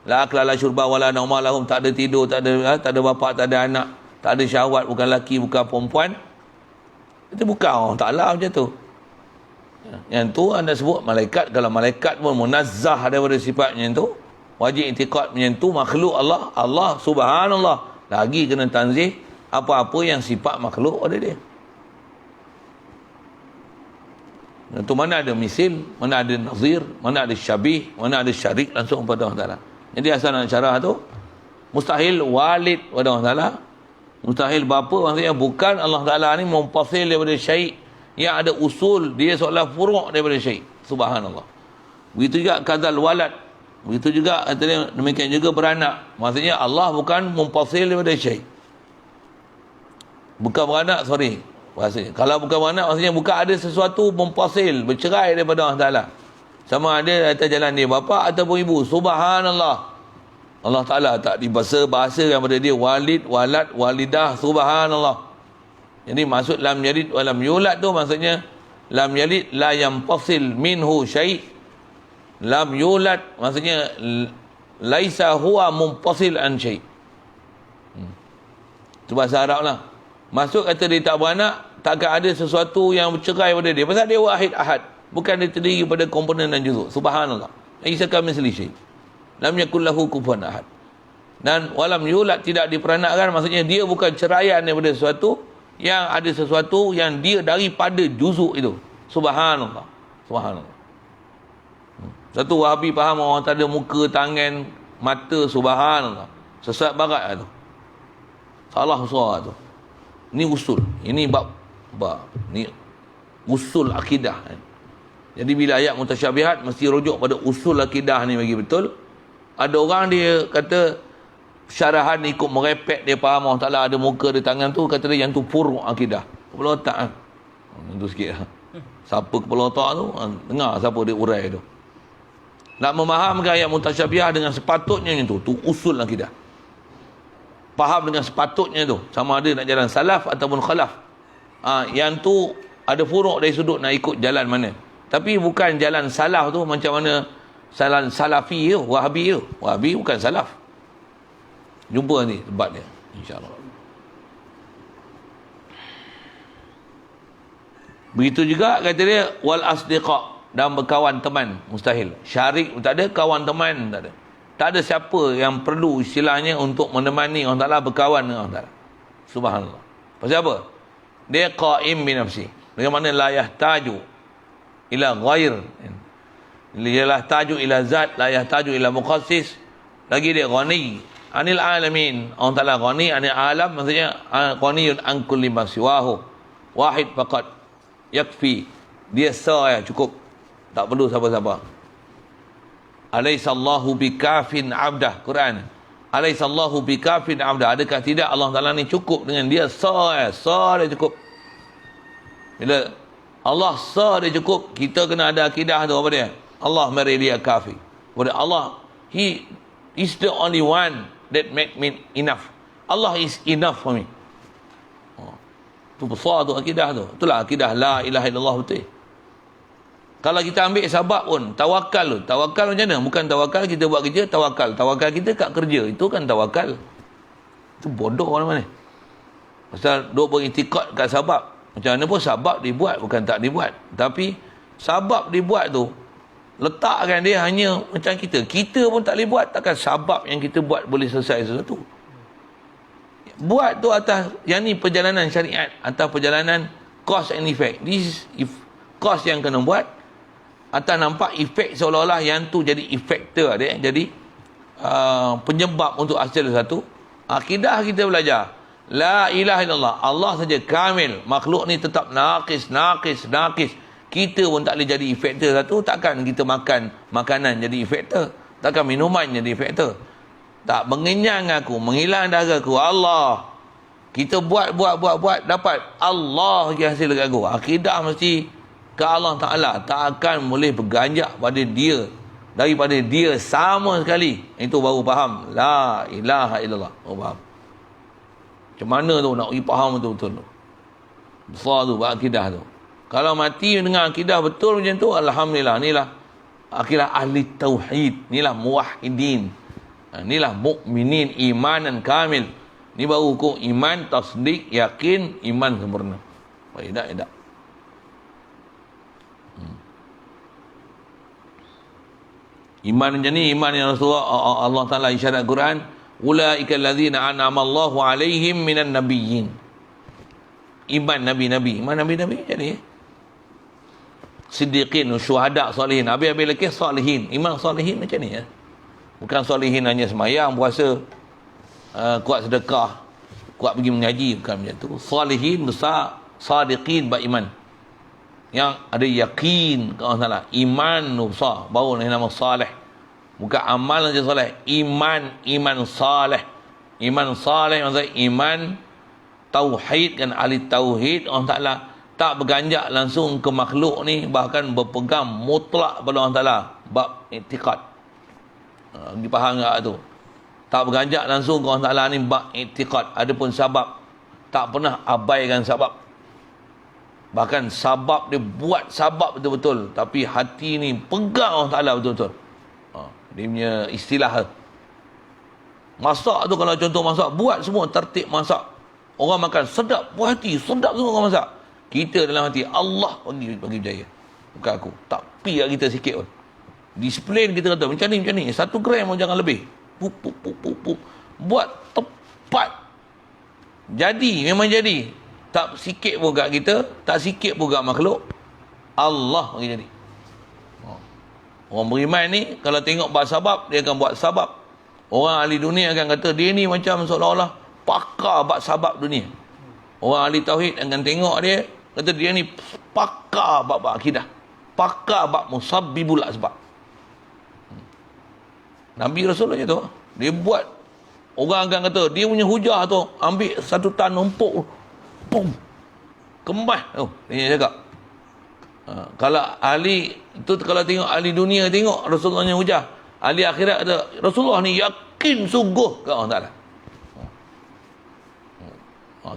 la akla la syurba wala nauma lahum, tak ada tidur, tak ada bapa, tak ada anak, tak ada syahwat, bukan laki, bukan perempuan. Itu bukan Allah Ta'ala macam tu. Yang tu anda sebut malaikat. Kalau malaikat pun munazzah daripada sifat macam tu, wajib i'tiqad macam tu makhluk Allah. Allah subhanallah, lagi kena tanzih apa-apa yang sifat makhluk pada dia. Itu mana ada misil, mana ada nazir, mana ada syabih, mana ada syarik langsung pada Allah Ta'ala. Jadi asal nak syarah tu, mustahil walid pada Allah Ta'ala, mustahil bapa, maksudnya bukan Allah Ta'ala ni mumpasil daripada syai' yang ada usul, dia seolah furu' daripada syai'. Subhanallah. Begitu juga kadzal walad, begitu juga demikian juga beranak. Maksudnya Allah bukan mumpasil daripada syai'. Bukan beranak, sorry bahasanya. Kalau bukan beranak, maksudnya bukan ada sesuatu mumpasil, bercerai daripada Allah Ta'ala. Sama ada atas jalan dia bapa ataupun ibu. Subhanallah. Allah Ta'ala tak dibahasa-bahasakan pada dia walid, walad, walidah. Subhanallah. Jadi maksud lam yalid wa lam yulad tu maksudnya lam yalid la yanfasil minhu syai'. Lam yulad maksudnya laisa huwa munfasil an syai'. Itu bahasa Arab lah. Maksud kata dia tak beranak, takkan ada sesuatu yang bercerai pada dia. Pasal dia wahid ahad. Bukan dia terdiri pada komponen dan juzuk. Subhanallah. Laisa kamitslihi syai'. Lam yakul lahu kufuwan ahad. Dan walam yulad, tidak diperanakkan, maksudnya dia bukan ceraian daripada sesuatu yang ada sesuatu yang dia daripada juzuk itu. Subhanallah. Subhanallah. Satu Wahabi faham orang tak ada muka, tangan, mata, subhanallah. Sesat barat lah tu. Salah besar tu. Ni usul. Ini bab ni usul akidah. Jadi bila ayat mutasyabihat mesti rujuk pada usul akidah ni bagi betul. Ada orang dia kata syarahan ikut merepek, dia faham Allah Ta'ala ada muka, ada tangan tu, kata dia yang tu furu' akidah. Kepala otak kan. Tentu sikit lah. Siapa kepala otak tu, dengar siapa dia urai tu. Nak memahamkan ayat mutasyabihat dengan sepatutnya tu usul akidah. Faham dengan sepatutnya tu, sama ada nak jalan salaf ataupun khalaf. Yang tu ada furuk dari sudut nak ikut jalan mana. Tapi bukan jalan salaf tu macam mana jalan salafi tu, wahabi tu. Wahabi bukan salaf. Jumpa ni debat dia, insya-Allah. Begitu juga kata dia wal asdiqa, dan berkawan teman mustahil. Syarik tak ada, kawan teman tak ada. Tak ada siapa yang perlu istilahnya untuk menemani Allah Ta'ala, berkawan dengan Allah Ta'ala. Subhanallah. Pasal apa? Dia qaim bi nafsi. Bagaimana la yahtaju ila ghair. La yahtaju ila zat, la yahtaju ila mukhassis. Lagi dia ghani anil alamin. Allah Ta'ala ghani anil alam, maksudnya ghaniyun an kulli ma siwahu. Wahid faqat yakfi. Dia sah, cukup. Tak perlu siapa-siapa. Alaihissallahu bikafin abdah. Quran. Alaihissallahu bikafin abdah. Adakah tidak Allah Ta'ala ni cukup dengan dia? Sah dia cukup. Bila Allah sah dia cukup, kita kena ada akidah tu apa dia? Allah mari dia kafi. Kepada Allah, He is the only one that make me enough. Allah is enough for me. Tu besar tu akidah tu. Itulah akidah la ilaha illallah betul. Kalau kita ambil sabab pun, tawakal tu. Tawakal macam mana? Bukan tawakal kita buat kerja, tawakal. Tawakal kita kat kerja. Itu kan tawakal. Itu bodoh orang mana. Pasal duk beriktikad kat sabab. Macam mana pun sabab dibuat, bukan tak dibuat. Tapi sabab dibuat tu, letakkan dia hanya macam kita. Kita pun tak boleh buat. Takkan sabab yang kita buat boleh selesai sesuatu. Buat tu atas, yang ni perjalanan syariat. Atas perjalanan cause and effect. This is cause yang kena buat. Atas nampak efek seolah-olah yang tu jadi efektor dia, jadi penyebab untuk hasil satu. Akidah kita belajar la ilaha illallah, Allah saja kamil, makhluk ni tetap naqis. Kita pun tak boleh jadi efektor satu. Takkan kita makan makanan jadi efektor, takkan minuman jadi efektor. Tak mengenyang aku, menghilang dahaga aku, Allah. Kita buat dapat Allah yang hasil dekat aku. Akidah mesti ke Allah Ta'ala, tak akan boleh berganjak pada dia, daripada dia sama sekali. Itu baru faham la ilaha illallah. Baru faham macam mana tu nak pergi faham betul-betul tu. Besar tu akidah tu. Kalau mati dengan akidah betul macam tu, alhamdulillah. Inilah akidah ahli tauhid, inilah muwahhidin, inilah mukminin imanan kamil. Ni baru hukum iman, tasdik, yakin, iman sempurna. Baik tak? Iman macam ni, iman yang Rasulullah Allah Ta'ala isyarat Quran, ulaika allazina an'ama Allahu alaihim minan nabiyyin. Iman nabi-nabi. Iman nabi-nabi jadi siddiqin, syuhada, salihin. Habis-habis lagi salihin. Iman salihin macam ni ya. Bukan salihin hanya semayang, puasa, kuat sedekah, kuat pergi mengaji, bukan macam tu. Salihin besar, sadiqin beriman, yang ada yakin ke Allah Ta'ala. Iman besar, baru nama salih. Bukan amal saja salih, iman salih. Iman salih maksudnya iman tauhid, kan ahli tauhid. Allah Ta'ala tak berganjak langsung ke makhluk ni, bahkan berpegang mutlak pada Allah Ta'ala. Bab i'tiqad, dipaham tak tu? Tak berganjak langsung ke Allah Ta'ala ni bab i'tiqad. Adapun sabab, tak pernah abaikan sabab. Bahkan sabab dia buat sabab betul-betul, tapi hati ni pegang Allah Ta'ala betul-betul. Dia punya istilah. Masak tu, kalau contoh masak, buat semua tertib masak. Orang makan sedap, puas hati, sedap semua orang masak. Kita dalam hati, Allah bagi berjaya. Bukan aku. Tak pi kat kita sikit pun. Disiplin kita kata, macam ni. 1 gram pun jangan lebih. Pup. Buat tepat. Jadi, memang jadi. Tak sikit pun kat kita, tak sikit pun kat makhluk. Allah bagi jadi. Orang beriman ni, kalau tengok bab sabab, dia akan buat sabab. Orang ahli dunia akan kata, dia ni macam seolah-olah pakar bab sabab dunia. Orang ahli tauhid akan tengok dia, kata dia ni pakar bab akidah. Pakar bab musabbibul asbab. Nabi Rasulullah tu, dia buat, orang akan kata, dia punya hujah tu, ambil 1 tan numpuk, pum, kemas tu, dia cakap. Kalau ahli itu, kalau tengok ahli dunia tengok Rasulullah nya hujah, ahli akhirat kata Rasulullah ni yakin sungguh ke Allah Taala.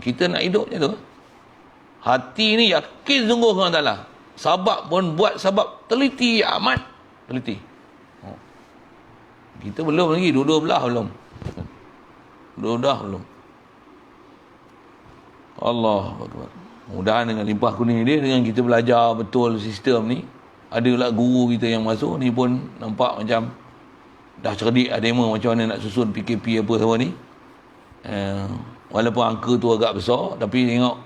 Kita nak hidup macam tu. Hati ni yakin sungguh ke Allah Taala. Sabab pun buat sabab teliti amat, teliti. Kita belum lagi, dua-dua belah belum. Dua-dua belum. Allahu Akbar. Mudah-mudahan dengan limpah kuning dia, dengan kita belajar betul sistem ni, ada pula guru kita yang masuk ni pun nampak macam dah cerdik, ada demo macam mana nak susun PKP apa semua ni. Walaupun angka tu agak besar, tapi tengok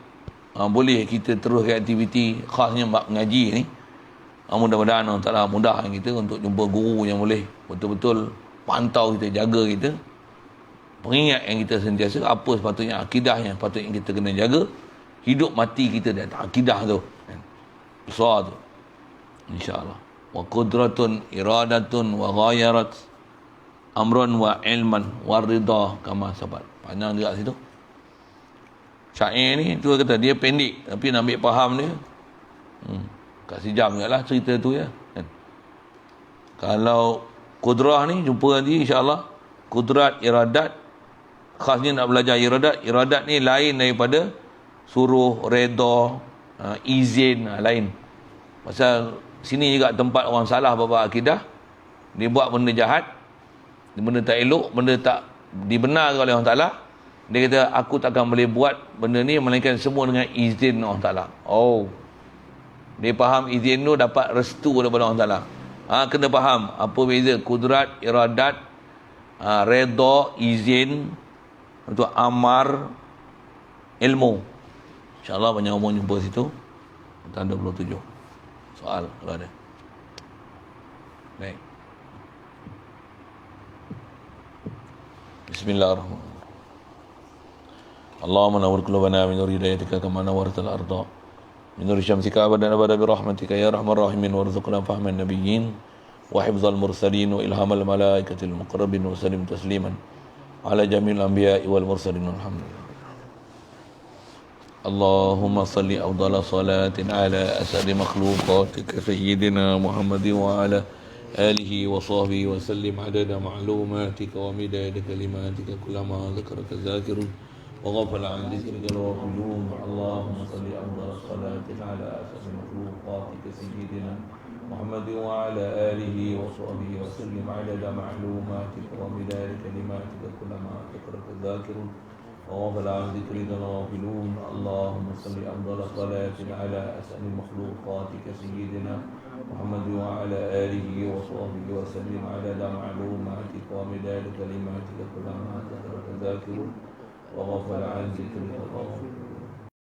boleh kita teruskan aktiviti khasnya bab mengaji ni. Mudah-mudahan Allah Ta'ala mudahkan kita untuk jumpa guru yang boleh betul-betul pantau kita, jaga kita, pengingat yang kita sentiasa apa sepatutnya akidah yang patutnya kita kena jaga. Hidup mati kita di atas akidah tu, besar tu, insyaAllah. Wa qudratun iradatun wa ghayarat amrun wa ilman wa ridha kama sabat. Panjang juga situ syair ni. Tu kata dia pendek, tapi nak ambil faham dia kat sejam je lah cerita tu ya. Kalau kudrah ni jumpa nanti insyaAllah. Kudrat, iradat, khasnya nak belajar iradat ni lain daripada suruh, reda, izin, lain. Pasal sini juga tempat orang salah bab akidah. Dia buat benda jahat, benda tak elok, benda tak dibenarkan oleh Allah Ta'ala. Dia kata, aku takkan boleh buat benda ni melainkan semua dengan izin Allah Ta'ala. Dia faham izin tu dapat restu daripada Allah Ta'ala. Kena faham apa beza kudrat, iradat, reda, izin, untuk amar, ilmu. InsyaAllah banyak umur jumpa situ. Tanda 27 soal kalau ada. Baik. Bismillahirrahmanirrahim. Allahumma nawwir qulubana min nur hidayatika kama nawwartal arda min nur syamsika abadan abada bi rahmatika ya arhamar rahimin warzuqna fahman nabiyyin wa hifdzal mursalin wa ilhamal malaikatil muqarrabin wa sallim tasliman ala jamil anbiya'i wal mursalin alhamdulillah. Allahumma salli afdala salatin ala asadi makhluqatika sayyidina Muhammadin wa ala alihi wa sahbihi wa sallim adada ma'lumatika wa midada kalimatika kullama zakaraka zakirun wa ghafala an dhikrika al-ghafilun. Allahumma salli afdala salatin ala asadi makhluqatika sayyidina Muhammadin wa ala alihi wa sahbihi wa sallim adada ma'lumatika wa midada kalimatika kullama zakaraka zakirun وغفل عن ذكرك الغافلون. اللهم صل أفضل صلاة على أسأل مخلوقاتك سيدنا محمد وعلى آله وصحبه وسلم عدد معلوماتك ومداد كلماتك كلما ذكرك ذاكر وغفل عن ذكرك الغافلون.